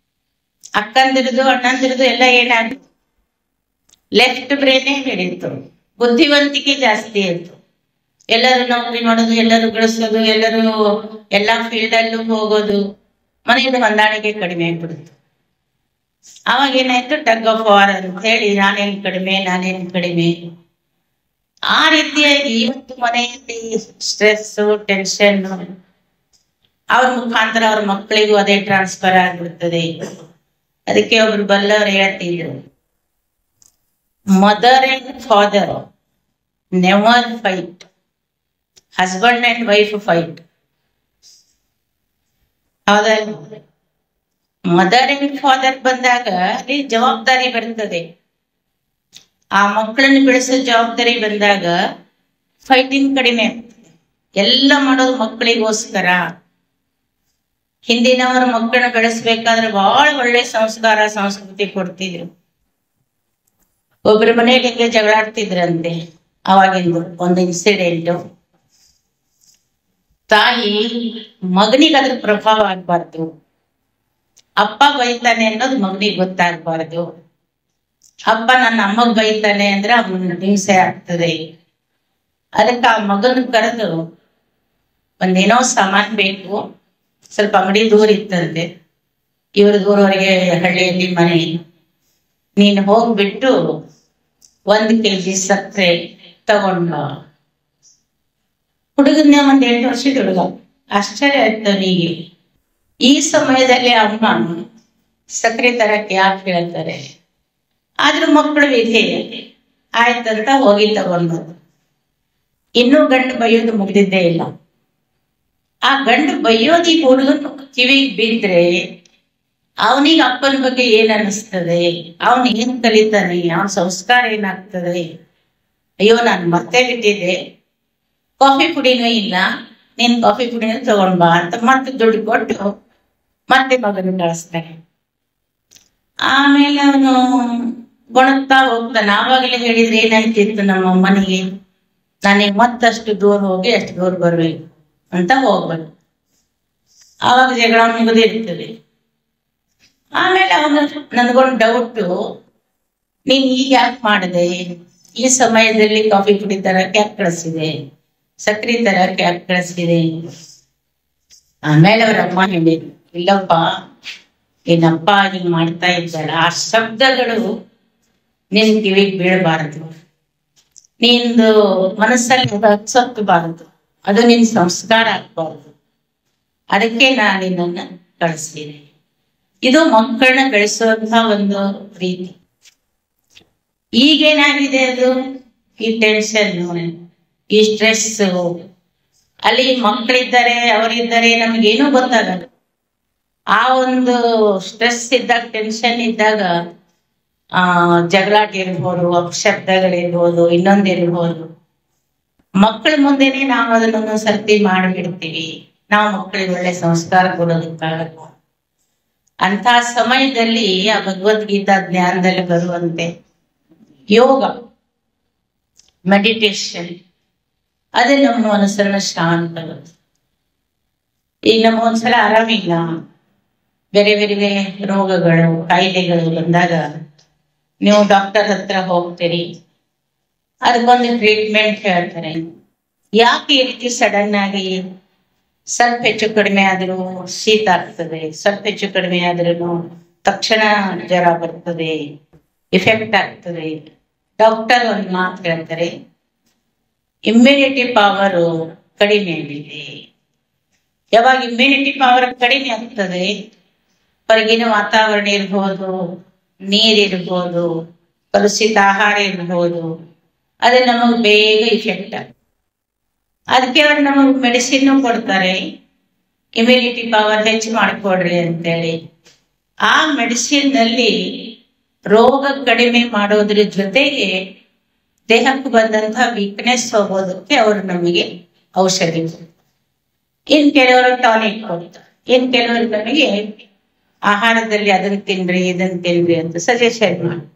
ಅಕ್ಕಂದಿರದು ಅಣ್ಣಂದಿರದು ಎಲ್ಲ ಏನಾಯ್ತು, ಲೆಫ್ಟ್ ಬ್ರೈನೇ ಬೆಳೀತು. ಬುದ್ಧಿವಂತಿಕೆ ಜಾಸ್ತಿ ಆಯ್ತು. ಎಲ್ಲರೂ ನೌಕರಿ ಮಾಡೋದು, ಎಲ್ಲರೂ ಗಳಿಸೋದು, ಎಲ್ಲರೂ ಎಲ್ಲಾ ಫೀಲ್ಡ್ ಅಲ್ಲೂ ಹೋಗೋದು, ಮನೆಯಿಂದ ಹೊಂದಾಣಿಕೆ ಕಡಿಮೆ ಆಗ್ಬಿಡುತ್ತೆ. ಅವಾಗ ಏನಾಯ್ತು, ಟಗ್ ಆಫ್ ವಾರ್ ಅಂತ ಹೇಳಿ ನಾನೇನ್ ಕಡಿಮೆ. ಆ ರೀತಿಯಾಗಿ ಇವತ್ತು ಮನೆಯಲ್ಲಿ ಸ್ಟ್ರೆಸ್, ಟೆನ್ಷನ್, ಅವ್ರ ಮುಖಾಂತರ ಅವ್ರ ಮಕ್ಕಳಿಗೂ ಅದೇ ಟ್ರಾನ್ಸ್ಫರ್ ಆಗ್ಬಿಡ್ತದೆ. ಅದಕ್ಕೆ ಒಬ್ರು ಬಲ್ಲವರು ಹೇಳ್ತಿದ್ರು, mother and father never fight, husband and wife fight. ಹೌದಲ್ಲ? ಮದರ್ ಅಂಡ್ ಫಾದರ್ ಬಂದಾಗ ಅಲ್ಲಿ ಜವಾಬ್ದಾರಿ ಬರ್ತದೆ. ಆ ಮಕ್ಕಳನ್ನು ಬೆಳೆಸೋ ಜವಾಬ್ದಾರಿ ಬಂದಾಗ ಫೈಟಿಂಗ್ ಕಡಿಮೆ ಆಗ್ತದೆ. ಎಲ್ಲ ಮಾಡೋದು ಮಕ್ಕಳಿಗೋಸ್ಕರ. ಹಿಂದಿನವರು ಮಕ್ಕಳನ್ನ ಬೆಳೆಸ್ಬೇಕಾದ್ರೆ ಬಹಳ ಒಳ್ಳೆ ಸಂಸ್ಕಾರ, ಸಂಸ್ಕೃತಿ ಕೊಡ್ತಿದ್ರು. ಒಬ್ಬರ ಮನೆಯಲ್ಲಿ ಹಿಂಗೆ ಜಗಳ ಆಡ್ತಿದ್ರಂತೆ. ಅವಾಗಿಂದು ಒಂದು ಇನ್ಸಿಡೆಂಟ್. ತಾಯಿ ಮಗನಿಗೆ ಅದ್ರ ಪ್ರಭಾವ ಆಗ್ಬಾರ್ದು, ಅಪ್ಪ ಬೈತಾನೆ ಅನ್ನೋದು ಮಗನಿಗೆ ಗೊತ್ತಾಗ್ಬಾರ್ದು. ಅಪ್ಪ ನನ್ನ ಅಮ್ಮಗ್ ಬೈತಾನೆ ಅಂದ್ರೆ ಅವನ ಹಿಂಸೆ ಆಗ್ತದೆ. ಅದಕ್ಕೆ ಆ ಮಗನ ಕರೆದು, ಒಂದೇನೋ ಸಾಮಾನ್ ಬೇಕು, ಸ್ವಲ್ಪ ಅಂಗಡಿ ದೂರ ಇತ್ತಂತೆ, ಇವ್ರ ದೂರವರೆಗೆ ಹಳ್ಳಿಯಲ್ಲಿ ಮನೆ, ನೀನು ಹೋಗ್ಬಿಟ್ಟು 1 kg ಸಕ್ಕರೆ ತಗೊಂಡ. ಹುಡುಗನ 8 ವರ್ಷದ ಹುಡುಗ. ಆಶ್ಚರ್ಯ ಆಯ್ತು ಅವನಿಗೆ. ಈ ಸಮಯದಲ್ಲಿ ಅಮ್ಮ ಸಕ್ಕರೆ ತರಕ್ಕೆ ಯಾಕೆ ಹೇಳ್ತಾರೆ? ಆದ್ರೂ ಮಕ್ಕಳು ವಿಧೆ ಆಯ್ತಂತ ಹೋಗಿ ತಗೊಂಡು. ಇನ್ನೂ ಗಂಡು ಬೈಯೋದು ಮುಗ್ದಿದ್ದೇ ಇಲ್ಲ. ಆ ಗಂಡು ಬೈಯೋದು ಈ ಹುಡುಗನ ಕಿವಿಗೆ ಬಿದ್ರೆ ಅವನಿಗೆ ಅಪ್ಪನ ಬಗ್ಗೆ ಏನ್ ಅನಿಸ್ತದೆ, ಅವನ್ ಏನ್ ಕಲಿತಾನೆ, ಅವನ ಸಂಸ್ಕಾರ ಏನಾಗ್ತದೆ. ಅಯ್ಯೋ ನಾನು ಮತ್ತೆ ಬಿಟ್ಟಿದ್ದೆ, ಕಾಫಿ ಪುಡಿನೂ ಇಲ್ಲ, ನೀನ್ ಕಾಫಿ ಪುಡಿನೂ ತಗೊಂಡ್ ಬಾ ಅಂತ ಮತ್ತೆ ದುಡ್ಡು ಕೊಟ್ಟು ಮತ್ತೆ ಮಗನ ಕಳಿಸ್ತಾನೆ. ಆಮೇಲೆ ಅವನು ಗೊಣಗ್ತಾ ಹೋಗ್ತಾನೆ. ಆವಾಗಲೇ ಹೇಳಿದ್ರೆ ಏನಾಯ್ತಿತ್ತು ನಮ್ಮ ಅಮ್ಮನಿಗೆ, ನನಗೆ ಮತ್ತಷ್ಟು ದೂರ ಹೋಗಿ ಅಷ್ಟು ದೂರ ಬರ್ಬೇಕು ಅಂತ ಹೋಗ್ಬೇಕು. ಆವಾಗ ಜಗಳ ಮುಗಿದಿರ್ತದೆ. ಆಮೇಲೆ ಅವನು ನನ್ಗೊಂದು ಡೌಟು, ನೀನ್ ಈಗ ಯಾಕೆ ಮಾಡಿದೆ, ಈ ಸಮಯದಲ್ಲಿ ಕಾಫಿ ಪುಡಿ ತರಕ್ಕೆ ಯಾಕೆ ಕಳಿಸಿದೆ, ಸಕ್ಕರೆ ತರಕ್ಕೆ ಯಾಕೆ ಕಳಿಸಿದೆ? ಆಮೇಲೆ ಅವ್ರ ಅಮ್ಮ ಹೇಳಿದ್ರು, ಇಲ್ಲಪ್ಪ ಏನಪ್ಪ ಹಿಂಗ್ ಮಾಡ್ತಾ ಇದ್ದಾಳ, ಆ ಶಬ್ದಗಳು ನಿನ್ ಕಿವಿಗೆ ಬೀಳಬಾರದು, ನಿಂದು ಮನಸ್ಸಲ್ಲಿ ಹಚ್ಚಬಾರದು, ಅದು ನಿನ್ ಸಂಸ್ಕಾರ ಆಗ್ಬಾರ್ದು, ಅದಕ್ಕೆ ನಾನು ನಿನ್ನನ್ನ ಕಳಿಸ್ತೀನಿ. ಇದು ಮಕ್ಕಳನ್ನ ಬೆಳೆಸುವಂತ ಒಂದು ರೀತಿ. ಈಗೇನಾಗಿದೆ, ಅದು ಈ ಟೆನ್ಷನ್, ಈ ಸ್ಟ್ರೆಸ್, ಅಲ್ಲಿ ಮಕ್ಕಳಿದ್ದಾರೆ, ಅವರಿದ್ದಾರೆ, ನಮ್ಗೇನೂ ಗೊತ್ತಾಗಲ್ಲ. ಆ ಒಂದು ಸ್ಟ್ರೆಸ್ ಇದ್ದಾಗ, ಟೆನ್ಷನ್ ಇದ್ದಾಗ ಜಗಳಾಟ ಇರ್ಬೋದು, ಅಪಶಬ್ದಗಳಿರ್ಬೋದು, ಇನ್ನೊಂದಿರ್ಬೋದು. ಮಕ್ಕಳ ಮುಂದೆನೆ ನಾವು ಅದನ್ನೊಂದು ಸರ್ತಿ ಮಾಡಿಬಿಡ್ತೀವಿ. ನಾವು ಮಕ್ಕಳಿಗೆ ಒಳ್ಳೆ ಸಂಸ್ಕಾರ ಕೊಡೋದಕ್ಕಾಗಲ್ಲ. ಅಂತ ಸಮಯದಲ್ಲಿ ಆ ಭಗವದ್ಗೀತಾ ಜ್ಞಾನದಲ್ಲಿ ಬರುವಂತೆ ಯೋಗ, ಮೆಡಿಟೇಷನ್, ಅದೇ ನಮ್ಮ ಮನಸ್ಸನ್ನ ಶಾಂತ. ಈಗ ನಮ್ಮ ಒಂದ್ಸಲ ಆರಾಮಿಲ್ಲ, ಬೇರೆ ಬೇರೆ ರೋಗಗಳು, ಕಾಯಿಲೆಗಳು ಬಂದಾಗ ನೀವು ಡಾಕ್ಟರ್ ಹತ್ರ ಹೋಗ್ತೀರಿ, ಅದಕ್ಕೊಂದು ಟ್ರೀಟ್ಮೆಂಟ್ ಹೇಳ್ತಾರೆ. ಯಾಕೆ ಈ ರೀತಿ ಸಡನ್ ಆಗಿ ಸ್ವಲ್ಪ ಹೆಚ್ಚು ಕಡಿಮೆ ಆದ್ರೂ ಶೀತ ಆಗ್ತದೆ, ಸ್ವಲ್ಪ ಹೆಚ್ಚು ಕಡಿಮೆ ಆದ್ರೂ ತಕ್ಷಣ ಜ್ವರ ಬರ್ತದೆ, ಇಫೆಕ್ಟ್ ಆಗ್ತದೆ. ಡಾಕ್ಟರ್ ಒಂದು ಮಾತು ಹೇಳ್ತಾರೆ, ಇಮ್ಯುನಿಟಿ ಪವರ್ ಕಡಿಮೆ ಆಗಿದೆ. ಯಾವಾಗ ಇಮ್ಯುನಿಟಿ ಪವರ್ ಕಡಿಮೆ ಆಗ್ತದೆ, ಹೊರಗಿನ ವಾತಾವರಣ ಇರ್ಬೋದು, ನೀರಿರ್ಬೋದು, ಕಲುಷಿತ ಆಹಾರ ಇರ್ಬೋದು, ಅದು ನಮಗೆ ಬೇಗ ಇಫೆಕ್ಟ್ ಆಗ್ತದೆ. ಅದಕ್ಕೆ ಅವ್ರು ನಮಗೆ ಮೆಡಿಸಿನ್ ಕೊಡ್ತಾರೆ, ಇಮ್ಯುನಿಟಿ ಪವರ್ ಹೆಚ್ಚು ಮಾಡಿಕೊಡ್ರಿ ಅಂತೇಳಿ. ಆ ಮೆಡಿಸಿನ್ ನಲ್ಲಿ ರೋಗ ಕಡಿಮೆ ಮಾಡೋದ್ರ ಜೊತೆಗೆ ದೇಹಕ್ಕೆ ಬಂದಂತಹ ವೀಕ್ನೆಸ್ ಹೋಗೋದಕ್ಕೆ ಅವರು ನಮಗೆ ಔಷಧಿ, ಇನ್ ಕೆಲವರು ಟಾನಿಕ್ ಕೊಡ್ತಾರೆ, ಇನ್ ಕೆಲವರು ನಮಗೆ ಆಹಾರದಲ್ಲಿ ಅದನ್ನ ತಿನ್ರಿ ಇದನ್ನ ತಿನ್ರಿ ಅಂತ ಸಜೆಷನ್ ಮಾಡಿ.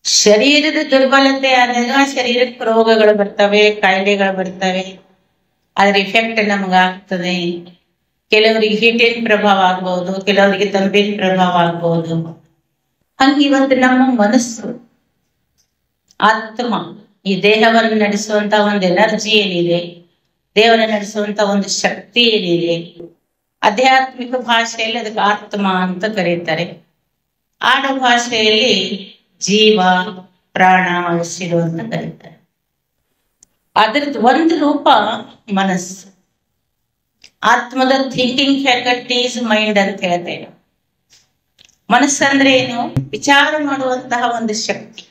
ಶರೀರದ ದುರ್ಬಲತೆ ಆದಾಗ ಶರೀರಕ್ಕೆ ರೋಗಗಳು ಬರ್ತವೆ, ಕಾಯಿಲೆಗಳು ಬರ್ತವೆ, ಅದ್ರ ಇಫೆಕ್ಟ್ ನಮಗಾಗ್ತದೆ. ಕೆಲವರಿಗೆ ಹೀಟಿನ ಪ್ರಭಾವ ಆಗ್ಬಹುದು, ಕೆಲವರಿಗೆ ತಂಪಿನ ಪ್ರಭಾವ ಆಗ್ಬಹುದು. ಹಂಗೆ ಇವತ್ತು ನಮ್ಮ ಮನಸ್ಸು, ಆತ್ಮ, ಈ ದೇಹವನ್ನು ನಡೆಸುವಂತ ಒಂದು ಎನರ್ಜಿ ಏನಿದೆ, ದೇವರ ನಡೆಸುವಂತ ಒಂದು ಶಕ್ತಿ ಏನಿದೆ, ಆಧ್ಯಾತ್ಮಿಕ ಭಾಷೆಯಲ್ಲಿ ಅದಕ್ಕೆ ಆತ್ಮ ಅಂತ ಕರೀತಾರೆ. ಆಡು ಭಾಷೆಯಲ್ಲಿ ಜೀವ, ಪ್ರಾಣ, ಉಸಿರು ಅಂತ ಕರೀತಾರೆ. ಅದ್ರದ್ದು ಒಂದು ರೂಪ ಮನಸ್ಸು. ಆತ್ಮದ ಥಿಂಕಿಂಗ್ ಫ್ಯಾಕಲ್ಟೀಸ್ ಮೈಂಡ್ ಅಂತ ಹೇಳ್ತೇವೆ. ಮನಸ್ಸಂದ್ರೆ ಏನು? ವಿಚಾರ ಮಾಡುವಂತಹ ಒಂದು ಶಕ್ತಿ.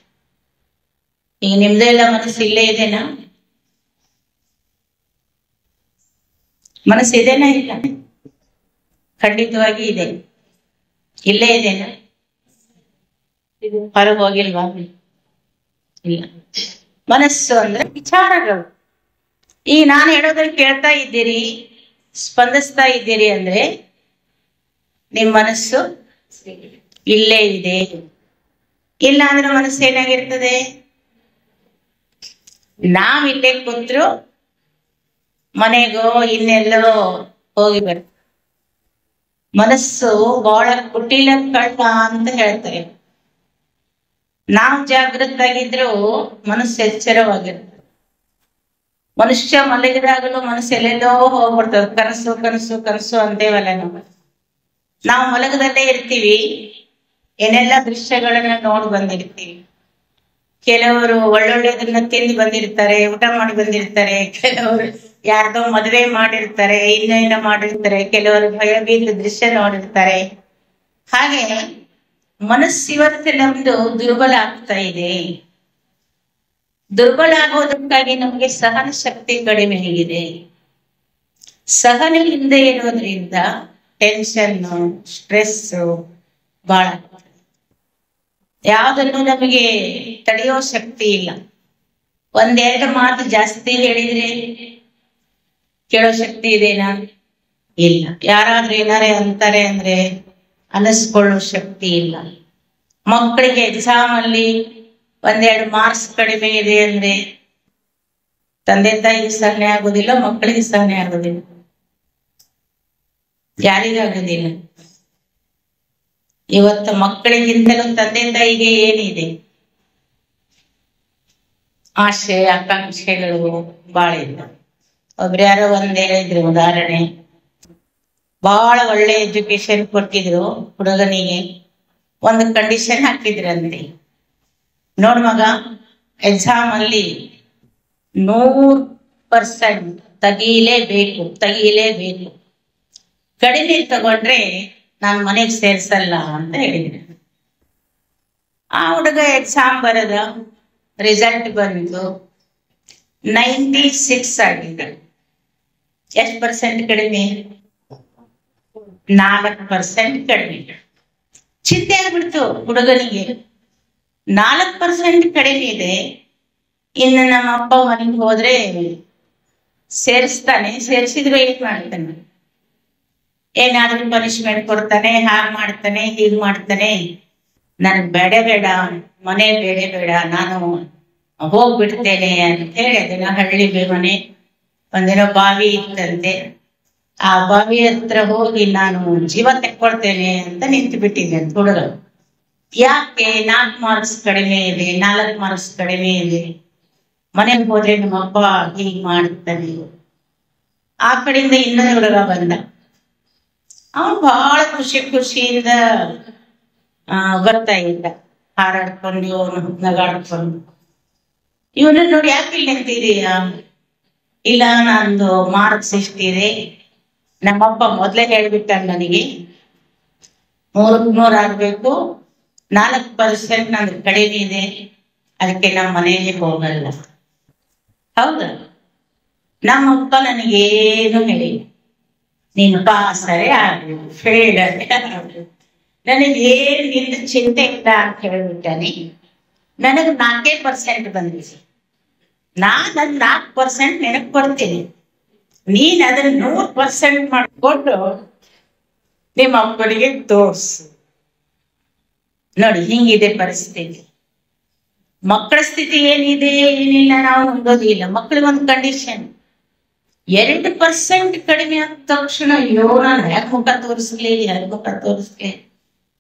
ಈಗ ನಿಮ್ದೆಲ್ಲ ಮನಸ್ಸು ಇಲ್ಲೇ ಇದೆನಾ? ಮನಸ್ಸು ಇದೆನಾ? ಇಲ್ಲ, ಖಂಡಿತವಾಗಿ ಇದೆ. ಇಲ್ಲೇ ಇದೆನಾ? ಹೊರಗೆ ಹೋಗಿಲ್ವಾ? ಇಲ್ಲ. ಮನಸ್ಸು ಅಂದ್ರೆ ವಿಚಾರಗಳು. ಈ ನಾನು ಹೇಳೋದನ್ನ ಕೇಳ್ತಾ ಇದ್ದೀರಿ, ಸ್ಪಂದಿಸ್ತಾ ಇದ್ದೀರಿ ಅಂದ್ರೆ ನಿಮ್ ಮನಸ್ಸು ಇಲ್ಲೇ ಇದೆ. ಇಲ್ಲ ಅಂದ್ರೆ ಮನಸ್ಸು ಏನಾಗಿರ್ತದೆ? ನಾವಿಲ್ಲೇ ಕೂತ್ರು ಮನೆಗೋ ಇನ್ನೆಲ್ಲೋ ಹೋಗಿ ಬರ್ತದೆ. ಮನಸ್ಸು ಬಹಳ ಕುಟಿಲ ಕಳ್ಳ ಅಂತ ಹೇಳ್ತಾರೆ. ನಾವು ಜಾಗೃತರಾಗಿದ್ರು ಮನಸ್ಸು ಎಚ್ಚರವಾಗಿರ್ತದೆ. ಮನುಷ್ಯ ಮಲಗಿದಾಗಲೂ ಮನಸ್ಸು ಎಲ್ಲೆಲ್ಲೋ ಹೋಗ್ಬಿಡ್ತದೆ. ಕನಸು ಕನಸು ಕನಸು ಅಂತೇವಲ್ಲ ನಾವು ಮಲಗದಲ್ಲೇ ಇರ್ತೀವಿ, ಏನೆಲ್ಲ ದೃಶ್ಯಗಳನ್ನ ನೋಡಿ ಬಂದಿರ್ತೀವಿ. ಕೆಲವರು ಒಳ್ಳೊಳ್ಳೆದನ್ನ ತಿಂದು ಬಂದಿರ್ತಾರೆ, ಊಟ ಮಾಡಿ ಬಂದಿರ್ತಾರೆ. ಕೆಲವರು ಯಾರ್ದೋ ಮದುವೆ ಮಾಡಿರ್ತಾರೆ, ಇನ್ನೇನೋ ಮಾಡಿರ್ತಾರೆ. ಕೆಲವರು ಭಯಭೀತ ದೃಶ್ಯ ನೋಡಿರ್ತಾರೆ. ಹಾಗೆ ಮನಸ್ಸಿವತ್ತು ನಮ್ದು ದುರ್ಬಲ ಆಗ್ತಾ ಇದೆ. ದುರ್ಬಲ ಆಗೋದಕ್ಕಾಗಿ ನಮಗೆ ಸಹನ ಶಕ್ತಿ ಕಡಿಮೆ ಆಗಿದೆ. ಸಹನೆ ಹಿಂದೆ ಇರೋದ್ರಿಂದ ಟೆನ್ಷನ್, ಸ್ಟ್ರೆಸ್ ಬಹಳ. ಯಾವುದನ್ನು ನಮಗೆ ತಡೆಯೋ ಶಕ್ತಿ ಇಲ್ಲ. ಒಂದೆರಡು ಮಾತು ಜಾಸ್ತಿ ಹೇಳಿದ್ರೆ ಕೇಳೋ ಶಕ್ತಿ ಇದೆನಾ? ಇಲ್ಲ. ಯಾರಾದ್ರೂ ಏನಾರೇ ಅಂತಾರೆ ಅಂದ್ರೆ ಅನಿಸ್ಕೊಳ್ಳೋ ಶಕ್ತಿ ಇಲ್ಲ. ಮಕ್ಕಳಿಗೆ ಎಕ್ಸಾಮ್ ಅಲ್ಲಿ ಒಂದೆರಡು ಮಾರ್ಕ್ಸ್ ಕಡಿಮೆ ಇದೆ ಅಂದ್ರೆ ತಂದೆ ತಾಯಿಗೆ ಸಹನೆ ಆಗೋದಿಲ್ಲ, ಮಕ್ಕಳಿಗೆ ಸಹನೆ ಆಗೋದಿಲ್ಲ, ಯಾರಿಗಾಗೋದಿಲ್ಲ. ಇವತ್ತು ಮಕ್ಕಳಿಗಿಂತಲೂ ತಂದೆ ತಾಯಿಗೆ ಏನಿದೆ ಆಶೆ ಆಕಾಂಕ್ಷೆಗಳು ಬಾಳ ಇಲ್ಲ. ಒಬ್ರು ಯಾರೋ ಒಂದ್ ಹೇಳಿದ್ರು ಉದಾಹರಣೆ, ಬಹಳ ಒಳ್ಳೆ ಎಜುಕೇಶನ್ ಕೊಟ್ಟಿದ್ರು ಹುಡುಗನಿಗೆ, ಒಂದು ಕಂಡೀಷನ್ ಹಾಕಿದ್ರಂತೆ, ನೋಡ್ ಮಗ, ಎಕ್ಸಾಮ್ ಅಲ್ಲಿ 100% ತೆಗೀಲೇಬೇಕು, ಕಡಿಮೆ ತಗೊಂಡ್ರೆ ನಾನು ಮನೆಗೆ ಸೇರ್ಸಲ್ಲ ಅಂತ ಹೇಳಿದ್ರೆ. ಆ ಹುಡುಗ ಎಕ್ಸಾಮ್ ಬರದ, ರಿಸಲ್ಟ್ ಬಂತು 96 ಆಗಿದೆ. ಎಷ್ಟು ಪರ್ಸೆಂಟ್ ಕಡಿಮೆ? 4% ಕಡಿಮೆ. ಚಿಂತೆ ಆಗ್ಬಿಡ್ತು ಹುಡುಗನಿಗೆ. 4% ಕಡಿಮೆ ಇದೆ, ಇನ್ನು ನಮ್ಮ ಅಪ್ಪ ಮನೆಗೆ ಹೋದ್ರೆ ಸೇರಿಸ್ತಾನೆ, ಸೇರಿಸಿದ್ರೆ ಏನ್ ಮಾಡ್ತಾನೆ? ಏನಾದ್ರೂ ಪನಿಷ್ಮೆಂಟ್ ಕೊಡ್ತಾನೆ, ಹಾಗೆ ಮಾಡ್ತಾನೆ, ಹೀಗ್ ಮಾಡ್ತಾನೆ. ನನ್ಗೆ ಬೇಡ, ಮನೆ ಬೇಡ, ನಾನು ಹೋಗ್ಬಿಡ್ತೇನೆ ಅಂತ ಹೇಳಿ ಅದನ್ನ ಹಳ್ಳಿ ಮನೆ ಒಂದಿನ ಬಾವಿ ಇತ್ತಂತೆ, ಆ ಬಾವಿ ಹತ್ರ ಹೋಗಿ ನಾನು ಜೀವ ತೆಕ್ಕೊಳ್ತೇನೆ ಅಂತ ನಿಂತು ಬಿಟ್ಟಿದ್ದೆ ಹುಡುಗ. ಯಾಕೆ? 4 ಮಾರ್ಕ್ಸ್ ಕಡಿಮೆ ಇದೆ, 4 ಮಾರ್ಕ್ಸ್ ಕಡಿಮೆ ಇದೆ, ಮನೆಗೆ ಹೋದ್ರೆ ನಮ್ಮ ಅಪ್ಪ ಹೀಗ್ ಮಾಡ್ತಾನೆ. ಆ ಕಡೆಯಿಂದ ಇನ್ನೊಂದು ಹುಡುಗ ಬಂದ. ಅವನು ಬಹಳ ಖುಷಿಯಿಂದ ಬರ್ತಾ ಇದ್ದ. ಹಾರಾಡ್ಕೊಂಡು ನಗಾಡ್ಕೊಂಡು ಇವನು ನೋಡಿ ಯಾಕೆ ಇಲ್ಲಿ ನಿಂತಿದೀಯಾ? ಇಲ್ಲ, ನಂದು ಮಾರ್ಕ್ಸ್ ಇಷ್ಟಿದೆ. ನಮ್ಮಪ್ಪ ಮೊದ್ಲೇ ಹೇಳ್ಬಿಟ್ಟ ನನಗೆ 300 ಆಗ್ಬೇಕು, 4% ನಂದು ಕಡಿಮೆ ಇದೆ, ಅದಕ್ಕೆ ನಮ್ಮ ಮನೆಯಲ್ಲಿ ಹೋಗಲ್ಲ. ಹೌದಾ? ನಮ್ಮಪ್ಪ ನನಗೇನು ಹೇಳಿ, ನೀನು ಪಾಸರೇ ಆಗು, ಫೇಲರೇ ಆಗು, ನನಗೇನು ನಿಂದ ಚಿಂತೆ ಇಲ್ಲ ಅಂತ ಹೇಳ್ಬಿಟ್ಟಾನೆ. ನನಗೆ 4% ಬಂದಿದೆ. ನಾನು 4% ನಿನಗೆ ಕೊಡ್ತೀನಿ, ನೀನ್ ಅದನ್ನ 100% ಮಾಡಿಕೊಂಡು ನಿಮ್ಮ ಅಪ್ಪನಿಗೆ ತೋರ್ಸು. ನೋಡಿ, ಹಿಂಗಿದೆ ಪರಿಸ್ಥಿತಿ. ಮಕ್ಕಳ ಸ್ಥಿತಿ ಏನಿದೆ ಏನಿಲ್ಲ ನಾವು ನೋಡೋದಿಲ್ಲ. ಮಕ್ಕಳಿಗೊಂದು ಕಂಡೀಷನ್, 2% ಕಡಿಮೆ ಆದ ತಕ್ಷಣ ಅಯ್ಯೋ ನಾನು ಯಾಕೆ ಮುಖ ತೋರಿಸ್ಲಿ, ಮುಖ ತೋರಿಸ್ಲಿ.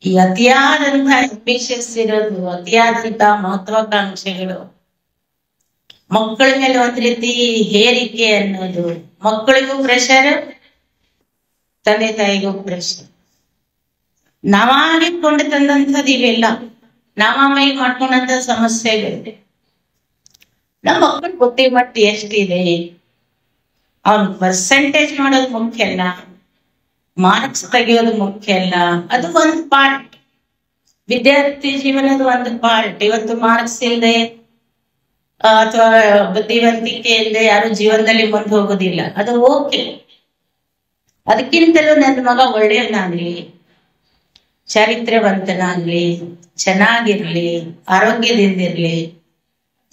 ಈ ಅತಿಯಾದಂತಹ ಅಂಬಿಷಸ್ ಇರೋದು, ಅತಿಯಾದಂತಹ ಮಹತ್ವಾಕಾಂಕ್ಷೆಗಳು, ಮಕ್ಕಳ ಮೇಲೆ ಒಂದ್ ರೀತಿ ಹೇರಿಕೆ ಅನ್ನೋದು, ಮಕ್ಕಳಿಗೂ ಪ್ರೆಷರ್, ತಂದೆ ತಾಯಿಗೂ ಪ್ರೆಷರ್. ನಾವಾಗಿ ಕೊಂಡು ತಂದಂಥದ್ದು ಇವೆಲ್ಲ, ನಾವಾಗಿ ಮಾಡ್ಕೊಂಡಂತ ಸಮಸ್ಯೆಗಳಿದೆ. ನಮ್ಮ ಮಕ್ಕಳ ಬುದ್ಧಿಮಟ್ಟ ಎಷ್ಟಿದೆ, ಅವನ್ ಪರ್ಸೆಂಟೇಜ್ ಮಾಡೋದು ಮುಖ್ಯ ಅಲ್ಲ, ಮಾರ್ಕ್ಸ್ ತೆಗೆಯೋದು ಮುಖ್ಯ ಅಲ್ಲ. ಅದು ಒಂದು ಪಾರ್ಟ್, ವಿದ್ಯಾರ್ಥಿ ಜೀವನದ ಒಂದು ಪಾರ್ಟ್. ಇವತ್ತು ಮಾರ್ಕ್ಸ್ ಇಲ್ಲದೆ ಅಥವಾ ಬುದ್ಧಿವಂತಿಕೆ ಇಲ್ಲದೆ ಯಾರು ಜೀವನದಲ್ಲಿ ಮುಂದೆ ಹೋಗೋದಿಲ್ಲ, ಅದು ಓಕೆ. ಅದಕ್ಕಿಂತಲೂ ನನ್ನ ಮಗ ಒಳ್ಳೆಯವನಾಗ್ಲಿ, ಚಾರಿತ್ರ್ಯವಂತನಾಗ್ಲಿ, ಚೆನ್ನಾಗಿರ್ಲಿ, ಆರೋಗ್ಯದಿಂದಿರ್ಲಿ,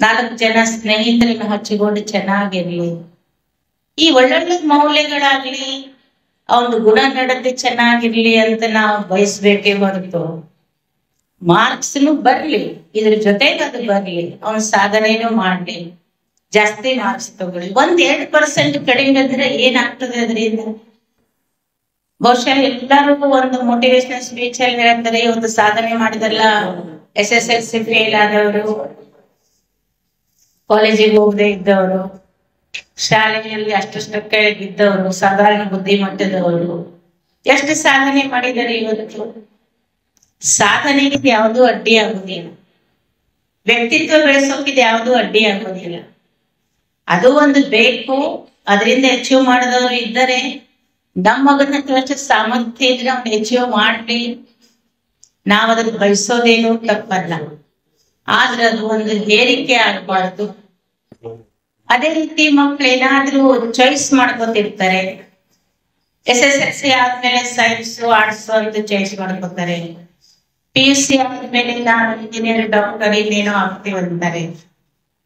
4 ಜನ ಸ್ನೇಹಿತರನ್ನು ಹಚ್ಚಿಕೊಂಡು ಚೆನ್ನಾಗಿರ್ಲಿ, ಈ ಒಳ್ಳೊಳ್ಳೆ ಮೌಲ್ಯಗಳಾಗ್ಲಿ, ಅವನು ಗುಣ ನಡತೆ ಚೆನ್ನಾಗಿರ್ಲಿ ಅಂತ ನಾವು ಬಯಸ್ಬೇಕೇ ಹೊರತು ಮಾರ್ಕ್ಸ್ನು ಬರ್ಲಿ, ಇದ್ರ ಜೊತೆಗೆ ಅದು ಬರ್ಲಿ, ಅವನ ಸಾಧನೆನೂ ಮಾಡ್ಲಿ, ಜಾಸ್ತಿ ಮಾರ್ಕ್ಸ್ ತಗೊಳ್ಳಿ. 1-2% ಕಡಿಮೆ ಅಂದ್ರೆ ಏನಾಗ್ತದೆ ಅದರಿಂದ? ಬಹುಶಃ ಎಲ್ಲರೂ ಒಂದು ಮೋಟಿವೇಶನಲ್ ಸ್ಪೀಚ್ ಅಲ್ಲಿ ಹೇಳ್ತಾರೆ, ಇವತ್ತು ಸಾಧನೆ ಮಾಡಿದಲ್ಲ, SSLC ಫೇಲ್ ಆದವರು, ಕಾಲೇಜಿಗೆ ಹೋಗದೆ ಇದ್ದವರು, ಶಾಲೆಯಲ್ಲಿ ಅಷ್ಟಕ್ಕೆ ಇದ್ದವರು, ಸಾಧಾರಣ ಬುದ್ಧಿಮಟ್ಟದವರು ಎಷ್ಟು ಸಾಧನೆ ಮಾಡಿದ್ದಾರೆ ಇವತ್ತು. ಸಾಧನೆಗೆ ಯಾವುದೂ ಅಡ್ಡಿ ಆಗುದಿಲ್ಲ, ವ್ಯಕ್ತಿತ್ವ ಬೆಳೆಸೋಕೆ ಯಾವುದೂ ಅಡ್ಡಿ ಆಗೋದಿಲ್ಲ. ಅದು ಒಂದು ಬೇಕು, ಅದರಿಂದ ಅಚೀವ್ ಮಾಡಿದವರು ಇದ್ದಾರೆ. ನಮ್ಮ ಮಗನ ತೋರಿಸ ಸಾಮರ್ಥ್ಯ ಇದ್ರೆ ಅವ್ನು ಅಚೀವ್ ಮಾಡ್ಲಿ, ನಾವ್ ಅದನ್ನ ಬಯಸೋದೇನು ತಪ್ಪಲ್ಲ. ಆದ್ರೆ ಅದು ಒಂದು ಹೇರಿಕೆ ಆಗ್ಬಾರ್ದು. ಅದೇ ರೀತಿ ಮಕ್ಳು ಏನಾದ್ರೂ ಚಾಯ್ಸ್ ಮಾಡ್ಕೊತಿರ್ತಾರೆ. SSLC ಆದ್ಮೇಲೆ ಸೈನ್ಸ್ ಆರ್ಟ್ಸ್ ಅಂತ ಚಾಯ್ಸ್ ಮಾಡ್ಕೊತಾರೆ. PUC ಆದ್ಮೇಲೆ ನಾನು ಇಂಜಿನಿಯರ್, ಡಾಕ್ಟರ್ ಇನ್ನೇನೋ ಆಗ್ತೀವಿ ಅಂತಾರೆ.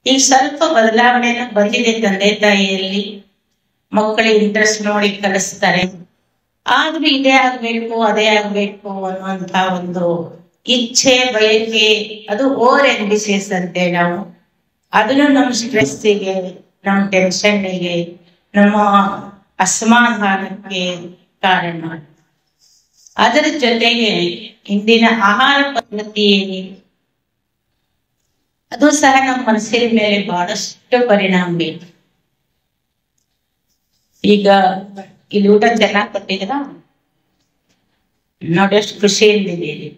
ಈಗ ಸ್ವಲ್ಪ ಬದಲಾವಣೆ ಬಂದಿದೆ ತಂದೆ ತಾಯಿಯಲ್ಲಿ, ಮಕ್ಕಳಿಗೆ ಇಂಟ್ರೆಸ್ಟ್ ನೋಡಿ ಕಲಿಸ್ತಾರೆ. ಆದ್ರೂ ಇದೇ ಆಗ್ಬೇಕು ಅದೇ ಆಗ್ಬೇಕು ಅನ್ನುವಂತ ಒಂದು ಇಚ್ಛೆ, ಬಯಕೆ, ಅದು ಓವರ್ ಎಂಬಿಸಿಯಸ್ ಅಂತೆ ನಾವು. ಅದನ್ನು ನಮ್ಮ ಸ್ಟ್ರೆಸ್ಸಿಗೆ, ನಮ್ಮ ಟೆನ್ಷನ್ನಿಗೆ, ನಮ್ಮ ಅಸಮಾಧಾನಕ್ಕೆ ಕಾರಣ. ಅದರ ಜೊತೆಗೆ ಇಂದಿನ ಆಹಾರ ಪದ್ಧತಿ ಅದು ಸಹ ನಮ್ಮ ಮನಸ್ಸಿನ ಮೇಲೆ ಬಹಳಷ್ಟು ಪರಿಣಾಮ ಬೀರು. ಈಗ ಇಲ್ಲಿ ಊಟ ಚೆನ್ನಾಗಿ ಕೊಟ್ಟಿದ್ರ ನೋಡಿ, ಎಷ್ಟು ಖುಷಿಯಿಂದಿದ್ದೀರಿ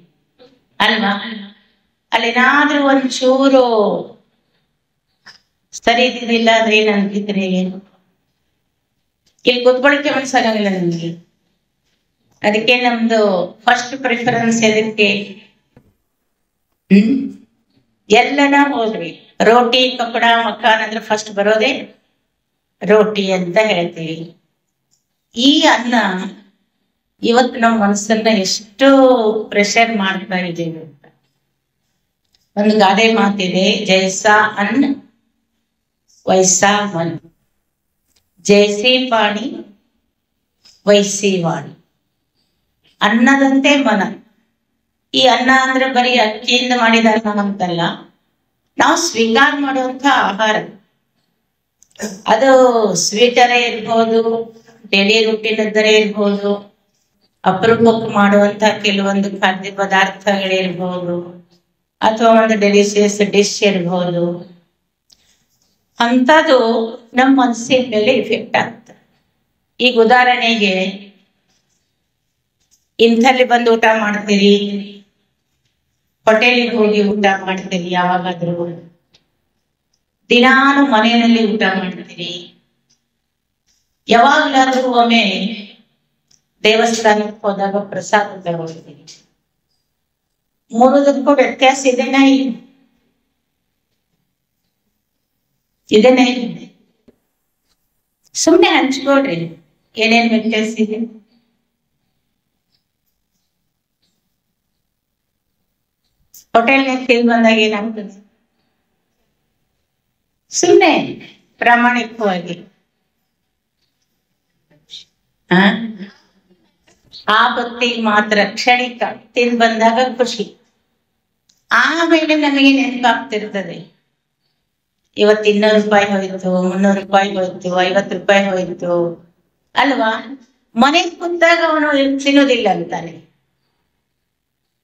ಅಲ್ವಾ? ಅಲ್ಲೇನಾದ್ರೂ ಒಂಚೂರು ಸರಿ ಇದ್ದಿದ್ದಿಲ್ಲ ಅಂದ್ರೆ ಏನ್ ಅನ್ಕಿದ್ರಿ? ಇಲ್ಲಿ ಕೂತ್ಕೊಳ್ಳಿಕ್ಕೆ ಮನ್ಸಾಗಲ್ಲ ನಮ್ಗೆ. ಅದಕ್ಕೆ ನಮ್ದು ಫಸ್ಟ್ ಪ್ರಿಫರೆನ್ಸ್ ಎದಕ್ಕೆ? ಎಲ್ಲನ ಹೋಗ್ರಿ, ರೋಟಿ ಕಪಡ ಮಕಾನ್ ಅಂದ್ರೆ ಫಸ್ಟ್ ಬರೋದೇ ರೋಟಿ ಅಂತ ಹೇಳ್ತೀವಿ. ಈ ಅನ್ನ ಇವತ್ತು ನಮ್ಮ ಮನಸ್ಸನ್ನ ಎಷ್ಟು ಪ್ರೆಷರ್ ಮಾಡ್ತಾ ಇದ್ದೀವಿ ಅಂತ. ಒಂದು ಗಾದೆ ಮಾತಿದೆ, ಜೈಸಾ ಅನ್ನ ವೈಸಾ ಮನ್, ಜೈಸಿ ಪಾಣಿ ವೈಸಿ ವಾಣಿ. ಅನ್ನದಂತೆ ಮನ. ಈ ಅನ್ನ ಅಂದ್ರೆ ಬರೀ ಅಕ್ಕಿಯಿಂದ ಮಾಡಿದ ಅನ್ನ ಅಂತಲ್ಲ, ನಾವು ಸ್ವೀಕಾರ ಮಾಡುವಂತ ಆಹಾರ. ಅದು ಸ್ವೀಟರೇ ಇರ್ಬೋದು, ಡೈಲಿ ರೂಟೀನದ್ದರೆ ಇರ್ಬೋದು, ಅಪರೂಪಕ್ಕೆ ಮಾಡುವಂತ ಕೆಲವೊಂದು ಖಾದ್ಯ ಪದಾರ್ಥಗಳಿರ್ಬೋದು, ಅಥವಾ ಒಂದು ಡೆಲಿಷಿಯಸ್ ಡಿಶ್ ಇರ್ಬೋದು. ಅಂತದು ನಮ್ಮ ಮನಸ್ಸಿನ ಮೇಲೆ ಇಫೆಕ್ಟ್ ಆಗ್ತದೆ. ಈಗ ಉದಾಹರಣೆಗೆ, ಇಂಥಲ್ಲಿ ಬಂದು ಊಟ ಮಾಡ್ತೀರಿ, ಹೋಟೆಲಿಗೆ ಹೋಗಿ ಊಟ ಮಾಡ್ತೀರಿ ಯಾವಾಗಾದ್ರೂ? ದಿನಾನು ಮನೆಯಲ್ಲಿ ಊಟ ಮಾಡ್ತೀರಿ? ಯಾವಾಗ್ಲಾದ್ರೂ ಒಮ್ಮೆ ದೇವಸ್ಥಾನಕ್ಕೆ ಹೋದಾಗ ಪ್ರಸಾದ ತಗೊಳ್ತೀರಿ? ಮೂರದಕ್ಕೂ ವ್ಯತ್ಯಾಸ ಇದೆನಾ? ಇದನ್ನೇ ಸುಮ್ನೆ ಹಂಚ್ಕೊಳ್ರಿ, ಏನೇನ್ ವ್ಯತ್ಯಾಸ ಇದೆ. ಹೋಟೆಲ್ನಾಗ ತಿಂದು ಬಂದಾಗ ಏನಾಗ್ತದೆ? ಸುಮ್ನೆ ಪ್ರಾಮಾಣಿಕವಾಗಿ ಆ ಹೊತ್ತಿಗೆ ಮಾತ್ರ ಕ್ಷಣಿಕ ತಿಂದು ಬಂದಾಗ ಖುಷಿ. ಆಮೇಲೆ ನಮಗೆ ನೆನಪಾಗ್ತಿರ್ತದೆ, ಇವತ್ತು 200 ರೂಪಾಯಿ ಹೋಯ್ತು, 300 ರೂಪಾಯಿ ಹೋಯ್ತು, 50 ರೂಪಾಯಿ ಹೋಯ್ತು ಅಲ್ವಾ? ಮನೆಗೆ ಕುಂತಾಗ ಅವನು ತಿನ್ನೋದಿಲ್ಲ ಅಂತಾನೆ.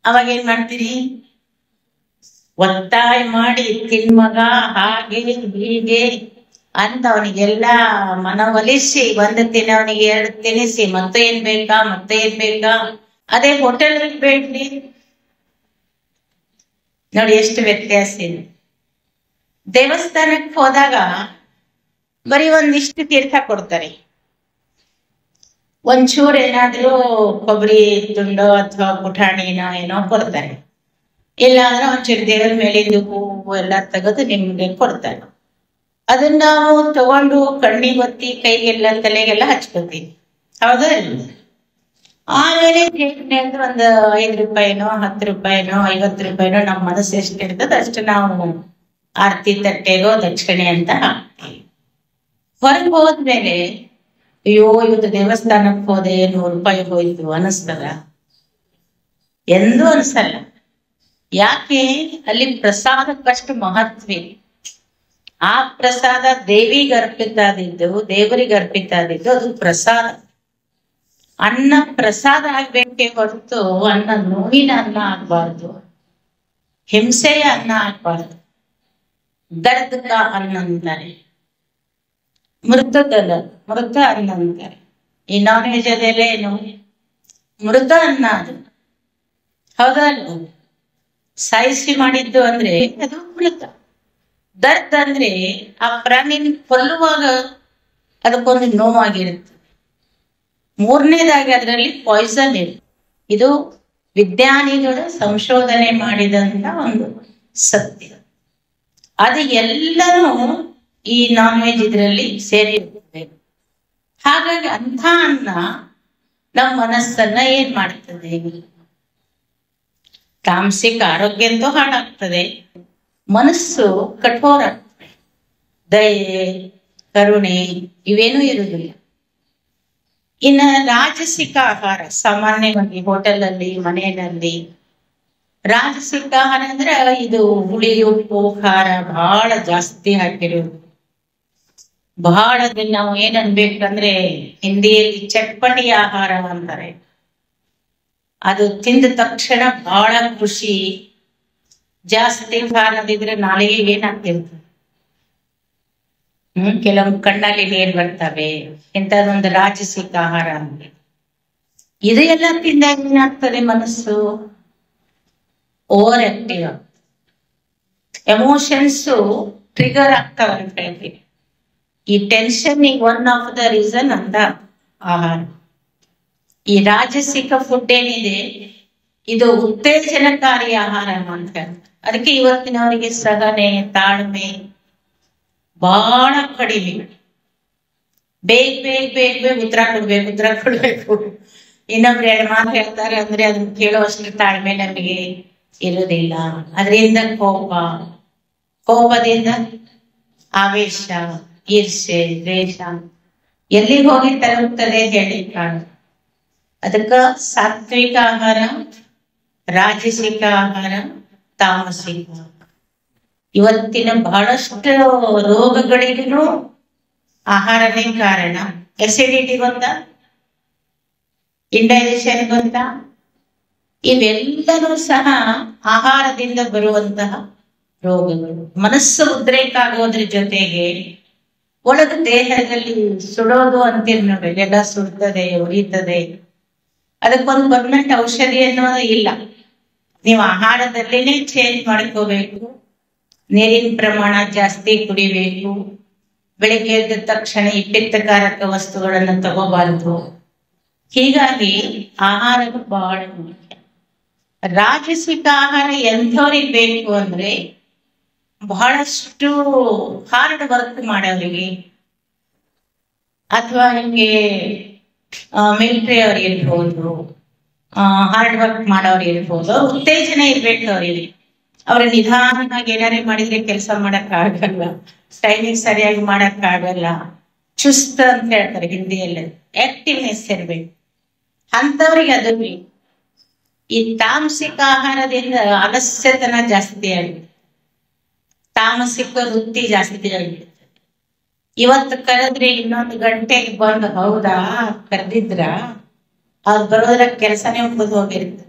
ಅವಾಗ ಏನ್ ಮಾಡ್ತೀರಿ? ಒತ್ತಾಯ ಮಾಡಿ ತಿನ್ಮಗ ಹಾಗೆ ಹೀಗೆ ಅಂತ ಅವನಿಗೆಲ್ಲಾ ಮನವೊಲಿಸಿ, ಒಂದು ತಿನ್ನ ಅವನಿಗೆ 2 ತಿನ್ನಿಸಿ, ಮತ್ತೆ ಏನ್ ಬೇಕಾ ಮತ್ತೆ ಏನ್ ಬೇಕಾ. ಅದೇ ಹೋಟೆಲ್ ಬೇಡ್ರಿ ನೋಡಿ ಎಷ್ಟು ವ್ಯತ್ಯಾಸ ಇದೆ. ದೇವಸ್ಥಾನಕ್ಕೆ ಹೋದಾಗ ಬರೀ ಒಂದಿಷ್ಟು ತೀರ್ಥ ಕೊಡ್ತಾರೆ, ಒಂಚೂರು ಏನಾದ್ರೂ ಕೊಬ್ಬರಿ ತುಂಡೋ ಅಥವಾ ಪುಟಾಣಿನ ಏನೋ ಕೊಡ್ತಾರೆ, ಇಲ್ಲ ಅಂದ್ರೆ ಒಂಚೂರು ದೇವರ ಮೇಲಿಂದು ಹೂವು ಎಲ್ಲ ತೆಗೆದು ನಿಮ್ಗೆ ಕೊಡ್ತಾರೆ. ಅದನ್ನ ನಾವು ತಗೊಂಡು ಕಣ್ಣಿಗೆ ಒತ್ತಿ ಕೈಗೆಲ್ಲ ತಲೆಗೆಲ್ಲ ಹಚ್ಕೊತೀವಿ, ಹೌದಾ? ಆಮೇಲೆ ಒಂದು 5 ರೂಪಾಯಿನೋ 10 ರೂಪಾಯಿನೋ 50 ರೂಪಾಯಿನೋ ನಮ್ಮ ಮನಸ್ಸು ಎಷ್ಟು ಇರ್ತದೆ ಅಷ್ಟು ನಾವು ಆರತಿ ತಟ್ಟೆಗೋ ದಕ್ಷಿಣೆ ಅಂತ ಹಾಕ್ತೀವಿ. ಹೊರಗೆ ಹೋದ್ಮೇಲೆ ಅಯ್ಯೋ ಇವತ್ತು ದೇವಸ್ಥಾನಕ್ಕೆ ಹೋದೆ 100 ರೂಪಾಯಿ ಹೋಯ್ತು ಅನಿಸ್ತದ? ಎಂದೂ ಅನ್ಸಲ್ಲ. ಯಾಕೆ? ಅಲ್ಲಿ ಪ್ರಸಾದಕ್ಕಷ್ಟು ಮಹತ್ವ. ಆ ಪ್ರಸಾದ ದೇವಿಗೆ ಅರ್ಪಿತ ಆದಿದ್ದು, ದೇವರಿಗೆ ಅರ್ಪಿತ ಆದಿದ್ದು, ಅದು ಪ್ರಸಾದ. ಅನ್ನ ಪ್ರಸಾದ ಆಗ್ಬೇಕೇ ಹೊರತು ಅನ್ನ ನೋವಿನ ಅನ್ನ ಆಗ್ಬಾರ್ದು, ಹಿಂಸೆಯ ಅನ್ನ ಆಗ್ಬಾರ್ದು. ದರ್ದಕ ಅನ್ನ ಅಂತಾರೆ, ಮೃತದಲ್ಲ ಮೃತ ಅನ್ನ ಅಂತಾರೆ. ಈ ನಾನ್ ವೆಜ್ ಅದೆಲ್ಲ ಏನು ಮೃತ ಅನ್ನ, ಅದು ಹೌದಲ್ಲ? ಸಾಯಿಸಿ ಮಾಡಿದ್ದು ಅಂದ್ರೆ ಅದು ಮೃತ. ದರ್ದ್ ಅಂದ್ರೆ ಆ ಪ್ರಾಣಿನ ಕೊಲ್ಲುವಾಗ ಅದಕ್ಕೊಂದು ನೋವಾಗಿರುತ್ತೆ. ಮೂರನೇದಾಗಿ ಅದರಲ್ಲಿ ಪಾಯ್ಸನ್ ಇರುತ್ತೆ. ಇದು ವಿಜ್ಞಾನಿಗಳು ಸಂಶೋಧನೆ ಮಾಡಿದಂತ ಒಂದು ಸತ್ಯ. ಅದು ಎಲ್ಲನೂ ಈ ನಾನ್ ವೆಜ್ ಇದರಲ್ಲಿ ಸೇರಿರ್ತದೆ. ಹಾಗಾಗಿ ಅಂಥ ಅನ್ನ ನಮ್ಮ ಮನಸ್ಸನ್ನ ಏನ್ ಮಾಡ್ತದೆ? ತಾಮಸಿಕ ಆರೋಗ್ಯ ಅಂತೂ ಹಾಳಾಗ್ತದೆ, ಮನಸ್ಸು ಕಠೋರ ಆಗ್ತದೆ, ದಯೆ ಕರುಣೆ ಇವೇನೂ ಇರುವುದಿಲ್ಲ. ಇನ್ನ ರಾಜಸಿಕ ಆಹಾರ, ಸಾಮಾನ್ಯವಾಗಿ ಹೋಟೆಲ್ ಅಲ್ಲಿ ಮನೆಯಲ್ಲಿ ರಾಜಸಿಕ ಆಹಾರ ಅಂದ್ರೆ ಇದು ಹುಳಿ ಉಪ್ಪು ಖಾರ ಬಹಳ ಜಾಸ್ತಿ ಹಾಕಿರೋದು. ಬಹಳ ನಾವು ಏನ್ ಅನ್ಬೇಕಂದ್ರೆ ಹಿಂದಿಯಲ್ಲಿ ಚಟ್ಪಟಿ ಆಹಾರ ಅಂತಾರೆ. ಅದು ತಿಂದ ತಕ್ಷಣ ಬಹಳ ಖುಷಿ. ಜಾಸ್ತಿ ಖಾರದಿದ್ರೆ ನಾಳೆಗೆ ಏನಾಗ್ತಿರ್ತದೆ? ಕೆಲವೊಂದು ಕಣ್ಣಲ್ಲಿ ನೀರು ಬರ್ತವೆ. ಇಂಥದೊಂದು ರಾಜಸಿಕ ಆಹಾರ ಅಂದ್ರೆ ಇದು ಎಲ್ಲ ತಿಂದಾಗ ಏನಾಗ್ತದೆ? ಮನಸ್ಸು ಓವರ್ ಆಕ್ಟಿವ್ ಆಗ್ತದೆ, ಎಮೋಷನ್ಸ್ ಟ್ರಿಗರ್ ಆಗ್ತಾವಂತ ಹೇಳ್ತೀವಿ. ಈ tension one of the reason ಅಂತ ಆಹಾರ. ಈ ರಾಜಸಿಕ ಫುಡ್ ಏನಿದೆ ಇದು ಉತ್ತೇಜನಕಾರಿ ಆಹಾರ ಅಂತ. ಅದಕ್ಕೆ ಇವತ್ತಿನವರಿಗೆ ಸಹನೆ ತಾಳ್ಮೆ ಬಹಳ ಕಡಿಮೆ. ಬೇಗ ಬೇಗ ಬೇಗ ಬೇಗ ಉತ್ತರ ಕೊಡ್ಬೇಕು. ಇನ್ನೊಬ್ರು 2 ಮಾತು ಹೇಳ್ತಾರೆ ಅಂದ್ರೆ ಅದನ್ನ ಕೇಳುವಷ್ಟು ತಾಳ್ಮೆ ನಮಗೆ ಇರುವುದಿಲ್ಲ. ಅದರಿಂದ ಕೋಪದಿಂದ ಆವೇಶ, ಈರ್ಷೆ, ದ್ವೇಷ ಎಲ್ಲಿಗೆ ಹೋಗಿ ತಲುಪ್ತದೆ ಹೇಳಿ ಕಾಣು. ಅದಕ್ಕ ಸಾತ್ವಿಕ ಆಹಾರ, ರಾಜಸಿಕ ಆಹಾರ, ತಾಮಸಿಕ. ಇವತ್ತಿನ ಬಹಳಷ್ಟು ರೋಗಗಳಿಗೂ ಆಹಾರನೇ ಕಾರಣ. ಎಸಿಡಿಟಿ ಗೊತ್ತಾ? ಇಂಡೈಜೆಷನ್ ಗೊತ್ತಾ? ಇವೆಲ್ಲರೂ ಸಹ ಆಹಾರದಿಂದ ಬರುವಂತಹ ರೋಗಗಳು. ಮನಸ್ಸು ಉದ್ರೇಕ ಆಗೋದ್ರ ಜೊತೆಗೆ ಒಳಗ ದೇಹದಲ್ಲಿ ಸುಡೋದು ಅಂತೀವಿ ನೋಡಿ, ಎಲ್ಲ ಸುಡ್ತದೆ, ಉರಿತದೆ. ಅದಕ್ಕೊಂದು ಪರ್ಮನೆಂಟ್ ಔಷಧಿ ಅನ್ನೋದು ಇಲ್ಲ. ನೀವು ಆಹಾರದಲ್ಲಿನೇ ಚೇಂಜ್ ಮಾಡ್ಕೋಬೇಕು. ನೀರಿನ ಪ್ರಮಾಣ ಜಾಸ್ತಿ ಕುಡಿಬೇಕು. ಬೆಳಿಗ್ಗೆ ಎದ್ದ ತಕ್ಷಣ ಪಿತ್ತಕಾರಕ ವಸ್ತುಗಳನ್ನು ತಗೋಬಾರ್ದು. ಹೀಗಾಗಿ ಆಹಾರ ಬಹಳ ಮುಖ್ಯ. ರಾಜಸಿಕ ಆಹಾರ ಎಂಥವ್ರಿಗೆ ಬೇಕು ಅಂದ್ರೆ ಬಹಳಷ್ಟು ಹಾರ್ಡ್ ವರ್ಕ್ ಮಾಡೋರಿಗೆ, ಅಥವಾ ನಿಮ್ಗೆ ಮಿಲಿಟರಿ ಅವ್ರು ಇರ್ಬೋದು, ಹಾರ್ಡ್ ವರ್ಕ್ ಮಾಡೋರು ಇರ್ಬೋದು, ಉತ್ತೇಜನ ಇರ್ಬೇಕು ಅವ್ರಿಗೆ. ಅವ್ರ ನಿಧಾನವಾಗಿ ಏನಾರೇ ಮಾಡಿದ್ರೆ ಕೆಲಸ ಮಾಡಕ್ ಆಗಲ್ಲ, ಟೈಮಿಂಗ್ ಸರಿಯಾಗಿ ಮಾಡಕ್ ಆಗಲ್ಲ, ಚುಸ್ತ ಅಂತ ಹೇಳ್ತಾರೆ ಹಿಂದಿಯಲ್ಲಿ. ಆಕ್ಟಿವ್ನೆಸ್ ಇರ್ಬೇಕು ಅಂತವ್ರಿಗೆ. ಅದು ಈ ತಾಮಸಿಕ ಆಹಾರದಿಂದ ಆಲಸ್ಯತನ ಜಾಸ್ತಿ ಆಗಿದೆ, ತಾಮಸಿಕ ವೃತ್ತಿ ಜಾಸ್ತಿ ಆಗಿದೆ. ಇವತ್ತು ಕರೆದ್ರೆ ಇನ್ನೊಂದು ಗಂಟೆಗೆ ಬಂದು, ಹೌದಾ ಕರೆದಿದ್ರ, ಅವ್ರು ಬರೋದ್ರ ಕೆಲಸನೇ ಮುಗಿದು ಹೋಗಿರುತ್ತೆ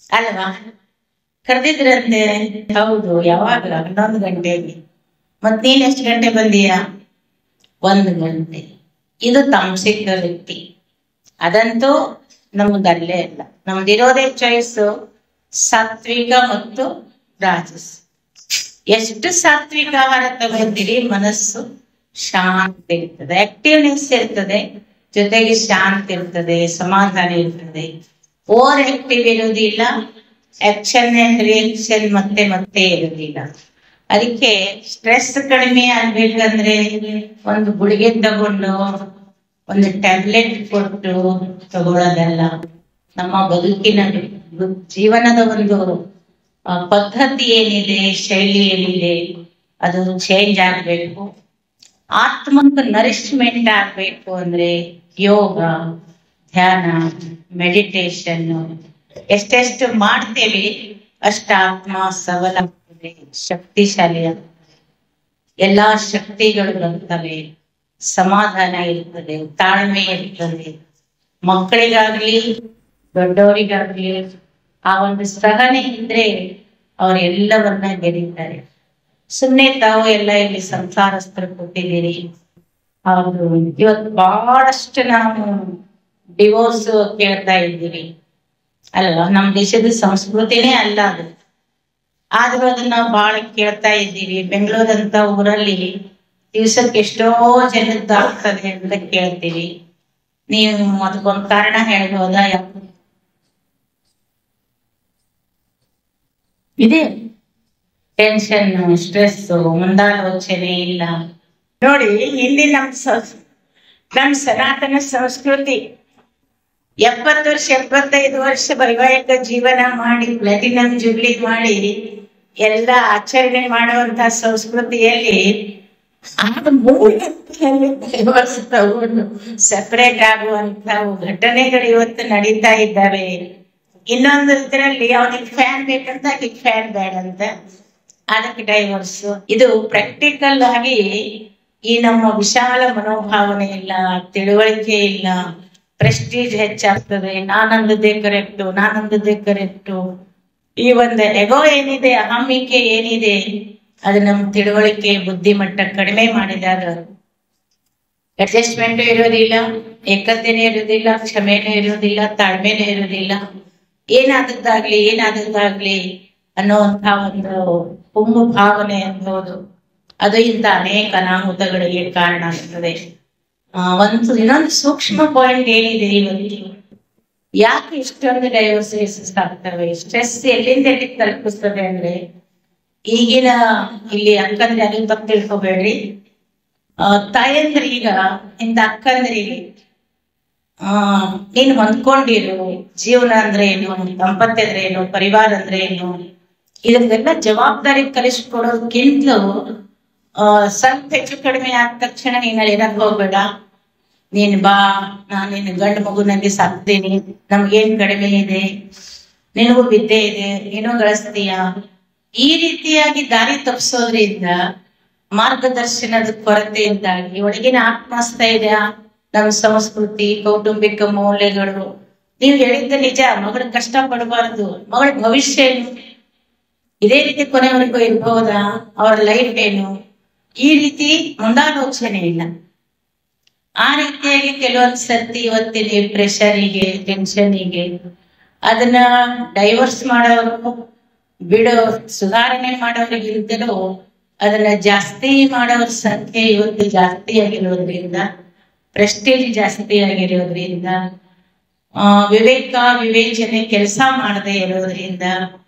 ಅಲ್ವಾ? ಕರೆದಿದ್ರಂತೆ, ಹೌದು ಯಾವಾಗ? 11 ಗಂಟೆಗೆ. ಮತ್ ನೀನ್ ಎಷ್ಟು ಗಂಟೆ ಬಂದೀಯಾ? 1 ಗಂಟೆ. ಇದು ತಾಮಸಿಕ ವೃತ್ತಿ. ಅದಂತೂ ನಮ್ದಲ್ಲೇ ಇಲ್ಲ. ನಮ್ದಿರೋದೇ ಚಾಯ್ಸ್ ಸಾತ್ವಿಕ ಮತ್ತು ರಾಜಸ್. ಎಷ್ಟು ಸಾತ್ವಿಕ ಆಹಾರ ತಗೋತೀರಿ, ಮನಸ್ಸು ಶಾಂತಿ ಇರ್ತದೆ, ಆಕ್ಟಿವ್ನೆಸ್ ಇರ್ತದೆ, ಜೊತೆಗೆ ಶಾಂತಿ ಇರ್ತದೆ, ಸಮಾಧಾನ ಇರ್ತದೆ. ಓವರ್ ಆಕ್ಟಿವ್ ಇರುವುದಿಲ್ಲ, ಆಕ್ಷನ್ ಅಂಡ್ ರಿಯಾಕ್ಷನ್ ಮತ್ತೆ ಮತ್ತೆ ಇರುವುದಿಲ್ಲ. ಅದಕ್ಕೆ ಸ್ಟ್ರೆಸ್ ಕಡಿಮೆ ಆಗ್ಬೇಕಂದ್ರೆ ಒಂದು ಗುಳಿಗೆ ತಗೊಂಡು ಒಂದು ಟ್ಯಾಬ್ಲೆಟ್ ಕೊಟ್ಟು ತಗೊಳ್ಳೋದಲ್ಲ. ನಮ್ಮ ಬದುಕಿನ ಜೀವನದ ಒಂದು ಪದ್ಧತಿ ಏನಿದೆ, ಶೈಲಿ ಏನಿದೆ, ಅದು ಚೇಂಜ್ ಆಗ್ಬೇಕು. ಆತ್ಮಕ್ಕೆ ನರಿಶ್ಮೆಂಟ್ ಆಗ್ಬೇಕು ಅಂದ್ರೆ ಯೋಗ, ಧ್ಯಾನ, ಮೆಡಿಟೇಷನ್ ಎಷ್ಟೆಷ್ಟು ಮಾಡ್ತೇವೆ ಅಷ್ಟ ಆತ್ಮ ಸಬಲ ಆಗ್ತದೆ, ಶಕ್ತಿಶಾಲಿ ಆಗ್ತದೆ, ಎಲ್ಲಾ ಶಕ್ತಿಗಳು ಬರ್ತವೆ, ಸಮಾಧಾನ ಇರ್ತದೆ, ತಾಳ್ಮೆ ಇರ್ತದೆ. ಮಕ್ಕಳಿಗಾಗ್ಲಿ ದೊಡ್ಡವರಿಗಾಗ್ಲಿ ಆ ಒಂದು ಸಹನೆ ಇದ್ರೆ ಅವರೆಲ್ಲವನ್ನ ಗೆದ್ದಿದ್ದಾರೆ. ಸುಮ್ಮನೆ ತಾವು ಎಲ್ಲ ಇಲ್ಲಿ ಸಂಸಾರಸ್ಥರು ಕೊಟ್ಟಿದ್ದೀರಿ. ಹೌದು, ಇವತ್ತು ಬಹಳಷ್ಟು ನಾವು ಡಿವೋರ್ಸ್ ಕೇಳ್ತಾ ಇದ್ದೀವಿ ಅಲ್ವಾ? ನಮ್ಮ ದೇಶದ ಸಂಸ್ಕೃತಿನೇ ಅಲ್ಲ ಅದು, ಆದ್ರೂ ಅದನ್ನ ಬಹಳ ಕೇಳ್ತಾ ಇದ್ದೀವಿ. ಬೆಂಗಳೂರಂತ ಊರಲ್ಲಿ ದಿವ್ಸಕ್ಕೆ ಎಷ್ಟೋ ಜನದ್ದು ಆಗ್ತದೆ ಅಂತ ಕೇಳ್ತೀವಿ. ನೀವು ಅದಕ್ಕೊಂದು ಕಾರಣ ಹೇಳ್ಬೋದಾ? ಇದೆ ಟೆನ್ಷನ್, ಸ್ಟ್ರೆಸ್, ಮುಂದಾಲೋಚನೆ ಇಲ್ಲ. ನೋಡಿ, ಇಲ್ಲಿ ನಮ್ ಸನಾತನ ಸಂಸ್ಕೃತಿ 70 ವರ್ಷ 75 ವರ್ಷ ವೈವಾಹಿಕ ಜೀವನ ಮಾಡಿ ಪ್ಲಾಟಿನಂ ಜುಬ್ಲಿ ಮಾಡಿ ಎಲ್ಲ ಆಚರಣೆ ಮಾಡುವಂತಹ ಸಂಸ್ಕೃತಿಯಲ್ಲಿ ತಗೊಂಡು ಸೆಪರೇಟ್ ಆಗುವಂತಹ ಘಟನೆಗಳು ಇವತ್ತು ನಡೀತಾ ಇದ್ದಾವೆ. ಇನ್ನೊಂದು ಇದರಲ್ಲಿ ಅವನಿಗೆ ಫ್ಯಾನ್ ಬೇಕಂತ ಆಕೆಗೆ ಫ್ಯಾನ್ ಬೇಡ ಅಂತ, ಅದಕ್ಕೆ ಡೈವರ್ಸ್. ಇದು ಪ್ರಾಕ್ಟಿಕಲ್ ಆಗಿ ಈ ನಮ್ಮ ವಿಶಾಲ ಮನೋಭಾವನೆ ಇಲ್ಲ, ತಿಳುವಳಿಕೆ ಇಲ್ಲ, ಪ್ರೆಸ್ಟೀಜ್ ಹೆಚ್ಚಾಗ್ತದೆ. ನಾನಂದದೇ ಕರೆಕ್ಟು. ಈ ಒಂದು ಎಗೋ ಏನಿದೆ, ಅಹಮಿಕೆ ಏನಿದೆ, ಅದು ನಮ್ಮ ತಿಳುವಳಿಕೆ ಬುದ್ಧಿಮಟ್ಟ ಕಡಿಮೆ ಮಾಡಿದಾಗ ಅಡ್ಜಸ್ಟ್ಮೆಂಟ್ ಇರೋದಿಲ್ಲ, ಏಕತೆನೇ ಇರೋದಿಲ್ಲ, ಕ್ಷಮೆನೇ ಇರೋದಿಲ್ಲ, ತಾಳ್ಮೆನೇ ಇರೋದಿಲ್ಲ. ಏನಾದದ್ದಾಗ್ಲಿ ಅನ್ನುವಂತ ಒಂದು ಪುಂಗು ಭಾವನೆ ಅನ್ನೋದು ಅದು ಇಂಥ ಅನೇಕ ಅನಾಹುತಗಳಿಗೆ ಕಾರಣ ಆಗ್ತದೆ. ಇನ್ನೊಂದು ಸೂಕ್ಷ್ಮ ಪಾಯಿಂಟ್ ಏನಿದೆ, ಇವತ್ತು ಯಾಕೆ ಇಷ್ಟೊಂದು ಡೈವರ್ಸಿಸ್ ಆಗ್ತವೆ, ಸ್ಟ್ರೆಸ್ ಎಲ್ಲಿಂದ ತಲುಪಿಸ್ತದೆ ಅಂದ್ರೆ, ಈಗಿನ ಇಲ್ಲಿ ಅಕ್ಕಂದ್ರೆ ಅದು ತಪ್ಪು ತಿಳ್ಕೊಬೇಡ್ರಿ, ತಾಯಂದ್ರೀಗ ಇಂಥ ಅಕ್ಕಂದ್ರಿಗೆ ನೀನು ಹೊಂದ್ಕೊಂಡಿರು, ಜೀವನ ಅಂದ್ರೆ ಏನು, ದಂಪತ್ಯ ಅಂದ್ರೆ ಏನು, ಪರಿವಾರ ಅಂದ್ರೆ ಏನು, ಇದನ್ನೆಲ್ಲ ಜವಾಬ್ದಾರಿ ಕಲಿಸ್ಕೊಡೋದಕ್ಕಿಂತಲೂ ಸ್ವಲ್ಪ ಹೆಚ್ಚು ಕಡಿಮೆ ಆದ ತಕ್ಷಣ ನೀನು ಏನಕ್ಕೆ ಹೋಗ್ಬೇಡ, ನೀನ್ ಬಾ, ನಾನು ನಿನ್ನ ಗಂಡು ಮಗುನಲ್ಲಿ ಸಾಕ್ತೀನಿ, ನಮ್ಗೇನ್ ಕಡಿಮೆ ಇದೆ, ನಿನಗೂ ವಿದ್ಯೆ ಇದೆ, ನೀನು ಗಳಿಸ್ತೀಯ. ಈ ರೀತಿಯಾಗಿ ದಾರಿ ತಪ್ಪಿಸೋದ್ರಿಂದ, ಮಾರ್ಗದರ್ಶನದ ಕೊರತೆಯಿಂದಾಗಿ ಒಳಗಿನ ಆತ್ಮಸ್ಥೈರ್ಯ, ನಮ್ಮ ಸಂಸ್ಕೃತಿ, ಕೌಟುಂಬಿಕ ಮೌಲ್ಯಗಳು, ನೀವು ಹೇಳಿದ್ದ ನಿಜ, ಮಗಳ ಕಷ್ಟ ಪಡಬಾರ್ದು, ಮಗಳ ಭವಿಷ್ಯ ಏನು, ಇದೇ ರೀತಿ ಕೊನೆವರೆಗೂ ಇರ್ಬಹುದಾ, ಅವ್ರ ಲೈಫ್ ಏನು, ಈ ರೀತಿ ಮುಂದಾಲೋಚನೆ ಇಲ್ಲ. ಆ ರೀತಿಯಾಗಿ ಕೆಲವೊಂದು ಸರ್ತಿ ಇವತ್ತಿನ ಪ್ರೆಷರಿಗೆ, ಟೆನ್ಷನಿಗೆ ಅದನ್ನ ಡೈವರ್ಸ್ ಮಾಡೋರು ಬಿಡೋ ಸುಧಾರಣೆ ಮಾಡೋರಿಗಿಂತಲೂ ಅದನ್ನ ಜಾಸ್ತಿ ಮಾಡೋರ ಸಂಖ್ಯೆ ಇವತ್ತು ಜಾಸ್ತಿ ಆಗಿರೋದ್ರಿಂದ, ಪ್ರೆಸ್ಟೇಜ್ ಜಾಸ್ತಿ ಆಗಿರೋದ್ರಿಂದ, ವಿವೇಕ ವಿವೇಚನೆ ಕೆಲಸ ಮಾಡದೇ ಇರೋದ್ರಿಂದ,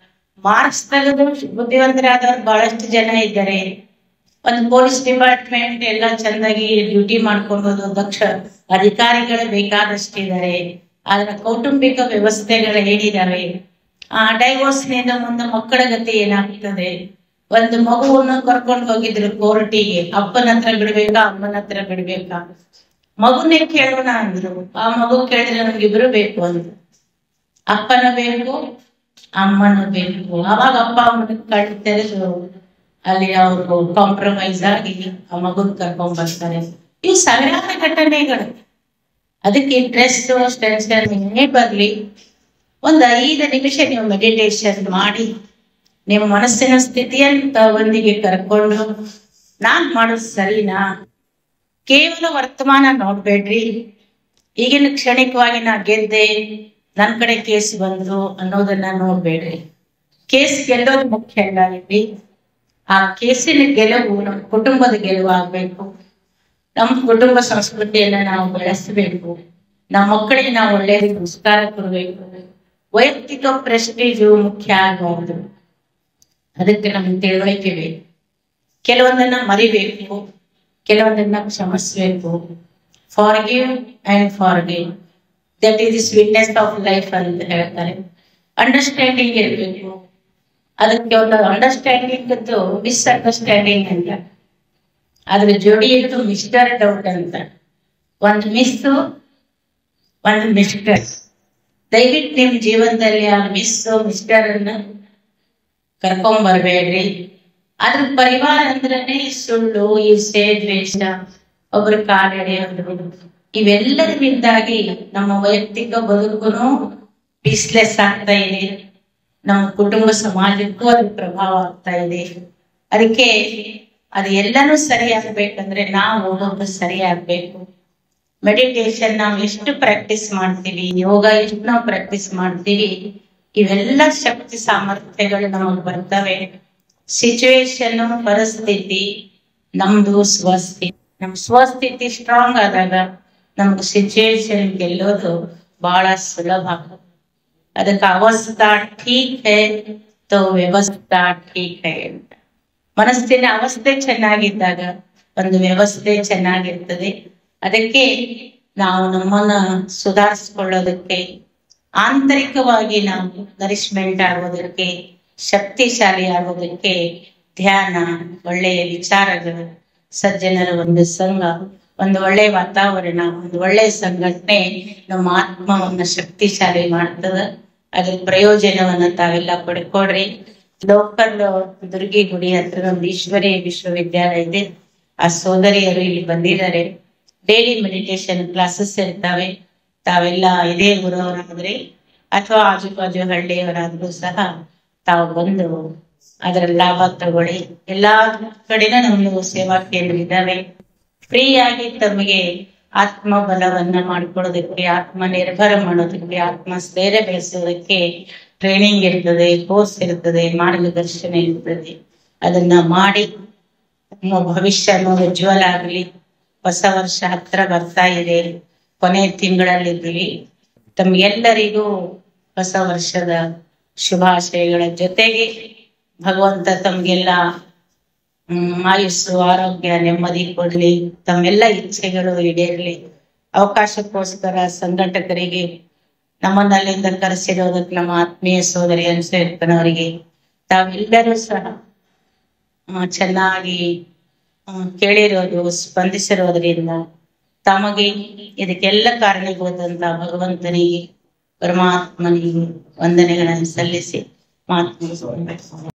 ಮಾರ್ಕ್ಸ್ ತೆಗೆದು ಬುದ್ಧಿವಂತರಾದವ್ರು ಬಹಳಷ್ಟು ಜನ ಇದ್ದಾರೆ. ಒಂದು ಪೊಲೀಸ್ ಡಿಪಾರ್ಟ್ಮೆಂಟ್ ಎಲ್ಲ ಚಂದಾಗಿ ಡ್ಯೂಟಿ ಮಾಡ್ಕೊಬೋದು, ದಕ್ಷ ಅಧಿಕಾರಿಗಳು ಬೇಕಾದಷ್ಟಿದ್ದಾರೆ. ಆದ್ರೆ ಕೌಟುಂಬಿಕ ವ್ಯವಸ್ಥೆಗಳು ಏನಿದಾವೆ, ಡೈವೋರ್ಸ್ನಿಂದ ಮುಂದೆ ಮಕ್ಕಳ ಗತಿ ಏನಾಗ್ತದೆ? ಒಂದು ಮಗುವನ್ನು ಕರ್ಕೊಂಡು ಹೋಗಿದ್ರು ಕೋರ್ಟಿಗೆ, ಅಪ್ಪನ ಹತ್ರ ಬಿಡ್ಬೇಕಾ ಅಮ್ಮನ ಹತ್ರ ಬಿಡ್ಬೇಕಾ? ಮಗುನೇ ಕೇಳೋಣ ಅಂದ್ರು. ಆ ಮಗು ಕೇಳಿದ್ರೆ ನಮ್ಗಿಬ್ರು ಬೇಕು ಅಂದ್ರು. ಅಪ್ಪನ ಬೇಕು ಅಮ್ಮನ ಬೇಕು. ಅವಾಗ ಅಪ್ಪ ಅಮ್ಮನ ಕಣ್ಣು ತೆರೆದು ಅಲ್ಲಿ ಅವರು ಕಾಂಪ್ರಮೈಸ್ ಆಗಿ ಆ ಮಗುನ್ ಕರ್ಕೊಂಡ್ ಬರ್ತಾರೆ. ಇವು ಸಾವಿರಾರು ಘಟನೆಗಳು. ಅದಕ್ಕೆ ಸ್ಟ್ರೆಸ್ ಟೆನ್ಷನ್ ಏನೇ ಬರ್ಲಿ, ಒಂದು 5 ನಿಮಿಷ ನೀವು ಮೆಡಿಟೇಷನ್ ಮಾಡಿ ನಿಮ್ಮ ಮನಸ್ಸಿನ ಸ್ಥಿತಿಯಂತ ಒಂದಿಗೆ ಕರ್ಕೊಂಡು ನಾನ್ ಮಾಡೋದು ಸರಿನಾ? ಕೇವಲ ವರ್ತಮಾನ ನೋಡ್ಬೇಡ್ರಿ. ಈಗಿನ ಕ್ಷಣಿಕವಾಗಿ ನಾ ಗೆದ್ದೆ, ನನ್ ಕಡೆ ಕೇಸ್ ಬಂದ್ರು ಅನ್ನೋದನ್ನ ನೋಡ್ಬೇಡ್ರಿ. ಕೇಸ್ ಗೆಲ್ಲೋದು ಮುಖ್ಯ ಅಲ್ಲ ಇಲ್ಲಿ. ಆ ಕೇಸಿನ ಗೆಲುವು ನಮ್ಮ ಕುಟುಂಬದ ಗೆಲುವು ಆಗ್ಬೇಕು. ನಮ್ಮ ಕುಟುಂಬ ಸಂಸ್ಕೃತಿಯನ್ನ ನಾವು ಬೆಳೆಸಬೇಕು. ನಮ್ಮ ಮಕ್ಕಳಿಗೆ ನಾವು ಒಳ್ಳೆಯ ಸಂಸ್ಕಾರ ಕೊಡ್ಬೇಕು. ವೈಯಕ್ತಿಕ ಪ್ರೆಸ್ಟೀಜು ಮುಖ್ಯ ಆಗಬಾರ್ದು. ಅದಕ್ಕೆ ನಮ್ಗೆ ತಿಳುವಳಿಕೆ ಬೇಕು. ಕೆಲವೊಂದನ್ನ ಮರಿಬೇಕು, ಕೆಲವೊಂದನ್ನ ಕ್ಷಮಿಸ್ಬೇಕು. Forgive and forgive, that is the sweetness of life ಅಂತ ಹೇಳ್ತಾರೆ. ಅಂಡರ್ಸ್ಟ್ಯಾಂಡಿಂಗ್ ಇರಬೇಕು. ಅದಕ್ಕೆ ಒಂದು ಅಂಡರ್ಸ್ಟ್ಯಾಂಡಿಂಗ್ ಇದ್ದು ಮಿಸ್ಅಂಡರ್ಸ್ಟ್ಯಾಂಡಿಂಗ್ ಅಂತ, ಅದ್ರ ಜೋಡಿ ಇದ್ದು ಮಿಸ್ಟರ್ ಡೌಟ್ ಅಂತ. ಒಂದು ಮಿಸ್ಸು ಒಂದು ಮಿಸ್ಟರ್. ದಯವಿಟ್ಟು ನಿಮ್ ಜೀವನದಲ್ಲಿ ಆ ಮಿಸ್ಟರ್ ಅನ್ನ ಕರ್ಕೊಂಡ್ ಬರ್ಬೇಡ್ರಿ. ಅದ್ರ ಪರಿವಾರ ಅಂದ್ರೇನೆ ಸುಳ್ಳು, ಈರ್ಷೆ, ದ್ವೇಷ, ಒಬ್ರು ಕಾಲೆಳೆಯೋದು, ಇವೆಲ್ಲದರಿಂದಾಗಿ ನಮ್ಮ ವೈಯಕ್ತಿಕ ಬದುಕುನು ಪೀಸ್ಲೆಸ್ ಆಗ್ತಾ ಇದೆ. ನಮ್ಮ ಕುಟುಂಬ ಸಮಾಜಕ್ಕೂ ಅದ್ರ ಪ್ರಭಾವ ಆಗ್ತಾ ಇದೆ. ಅದಕ್ಕೆ ಅದು ಎಲ್ಲನೂ ಸರಿಯಾಗಬೇಕಂದ್ರೆ ನಾವು ಒಬ್ಬೊಬ್ರು ಸರಿಯಾಗಬೇಕು. ಮೆಡಿಟೇಷನ್ ನಾವು ಎಷ್ಟು ಪ್ರಾಕ್ಟೀಸ್ ಮಾಡ್ತೀವಿ, ಯೋಗ ಎಷ್ಟು ನಾವು ಪ್ರಾಕ್ಟೀಸ್ ಮಾಡ್ತೀವಿ, ಇವೆಲ್ಲ ಶಕ್ತಿ ಸಾಮರ್ಥ್ಯಗಳು ನಮಗ್ ಬರ್ತವೆ. ಸಿಚುವೇಶನ್, ಪರಿಸ್ಥಿತಿ, ನಮ್ದು ಸ್ವಸ್ಥಿತಿ. ನಮ್ ಸ್ವಸ್ಥಿತಿ ಸ್ಟ್ರಾಂಗ್ ಆದಾಗ ನಮ್ಗೆ ಸಿಚುವೇಶನ್ ಗೆಲ್ಲೋದು ಬಹಳ ಸುಲಭ. ಅದಕ್ಕೆ ಅವಸ್ಥಾ ಠೀಕ್ ಹೈ ತೋ ವ್ಯವಸ್ಥಾ ಠೀಕ್ ಹೈ ಅಂತ. ಮನಸ್ಸಿನ ಅವಸ್ಥೆ ಚೆನ್ನಾಗಿದ್ದಾಗ ಒಂದು ವ್ಯವಸ್ಥೆ ಚೆನ್ನಾಗಿರ್ತದೆ. ಅದಕ್ಕೆ ನಾವು ನಮ್ಮನ್ನ ಸುಧಾರಿಸ್ಕೊಳ್ಳೋದಕ್ಕೆ, ಆಂತರಿಕವಾಗಿ ನಾವು ನರಿಶ್ಮೆಂಟ್ ಆಗೋದಕ್ಕೆ, ಶಕ್ತಿಶಾಲಿ ಆಗೋದಕ್ಕೆ ಧ್ಯಾನ, ಒಳ್ಳೆಯ ವಿಚಾರಗಳು, ಸಜ್ಜನರ ಒಂದು ಸಂಘ, ಒಂದು ಒಳ್ಳೆಯ ವಾತಾವರಣ, ಒಂದು ಒಳ್ಳೆಯ ಸಂಘಟನೆ ನಮ್ಮ ಆತ್ಮವನ್ನ ಶಕ್ತಿಶಾಲಿ ಮಾಡ್ತದ. ಅದ್ರ ಪ್ರಯೋಜನವನ್ನ ತಾವೆಲ್ಲ ಪಡ್ಕೊಡ್ರಿ. ಲೋಕಲ್ ದುರ್ಗಿ ಗುಡಿ ಹತ್ರ ಒಂದು ಈಶ್ವರಿ ವಿಶ್ವವಿದ್ಯಾಲಯ ಇದೆ. ಆ ಸೋದರಿಯರು ಇಲ್ಲಿ ಬಂದಿದ್ದಾರೆ. ಡೈಲಿ ಮೆಡಿಟೇಷನ್ ಕ್ಲಾಸಸ್ ಇರ್ತಾವೆ. ತಾವೆಲ್ಲ ಇದೇ ಊರವರಾದ್ರೆ ಅಥವಾ ಆಜುಬಾಜು ಹಳ್ಳಿಯವರಾದ್ರೂ ಸಹ ತಾವು ಬಂದು ಅದರ ಲಾಭ ತಗೊಳ್ಳಿ. ಎಲ್ಲಾ ಕಡೆನೂ ನಮ್ದು ಸೇವಾ ಕೇಂದ್ರ ಇದ್ದಾವೆ. ಫ್ರೀ ಆಗಿ ತಮಗೆ ಆತ್ಮ ಬಲವನ್ನ ಮಾಡ್ಕೊಳ್ಳೋದಕ್ಕೆ, ಆತ್ಮ ನಿರ್ಭರ ಮಾಡೋದಕ್ಕೆ, ಆತ್ಮ ಸ್ಥೈರ್ಯ ಬೆಳೆಸೋದಕ್ಕೆ ಟ್ರೈನಿಂಗ್ ಇರ್ತದೆ, ಕೋರ್ಸ್ ಇರ್ತದೆ, ಮಾರ್ಗದರ್ಶನ ಇರ್ತದೆ. ಅದನ್ನ ಮಾಡಿ ನಮ್ಮ ಭವಿಷ್ಯನೂ ಉಜ್ವಲ ಆಗ್ಲಿ. ಹೊಸ ವರ್ಷ ಹತ್ರ ಬರ್ತಾ ಇದೆ, ಕೊನೆ ತಿಂಗಳಲ್ಲಿದ್ದೀವಿ. ತಮ್ಗೆಲ್ಲರಿಗೂ ಹೊಸ ವರ್ಷದ ಶುಭಾಶಯಗಳ ಜೊತೆಗೆ ಭಗವಂತ ತಮ್ಗೆಲ್ಲ ಆಯುಸ್ಸು, ಆರೋಗ್ಯ, ನೆಮ್ಮದಿ ಕೊಡ್ಲಿ. ತಮ್ಮೆಲ್ಲ ಇಚ್ಛೆಗಳು ಈಡೇರ್ಲಿ. ಅವಕಾಶಕ್ಕೋಸ್ಕರ ಸಂಘಟಕರಿಗೆ, ನಮ್ಮನ್ನಲ್ಲಿಂದ ಕರೆಸಿರೋದಕ್ಕೆ ನಮ್ಮ ಆತ್ಮೀಯ ಸೋದರಿ ಅನ್ಸೇರ್ಪನವರಿಗೆ, ತಾವೆಲ್ಲರೂ ಸಹ ಚೆನ್ನಾಗಿ ಕೇಳಿರೋದು, ಸ್ಪಂದಿಸಿರೋದ್ರಿಂದ ತಮಗೆ ಇದಕ್ಕೆಲ್ಲ ಕಾರಣೀಭೂತಂತ ಭಗವಂತನಿಗೆ, ಪರಮಾತ್ಮನಿಗೆ ವಂದನೆಗಳನ್ನು ಸಲ್ಲಿಸಿ ಮಾತು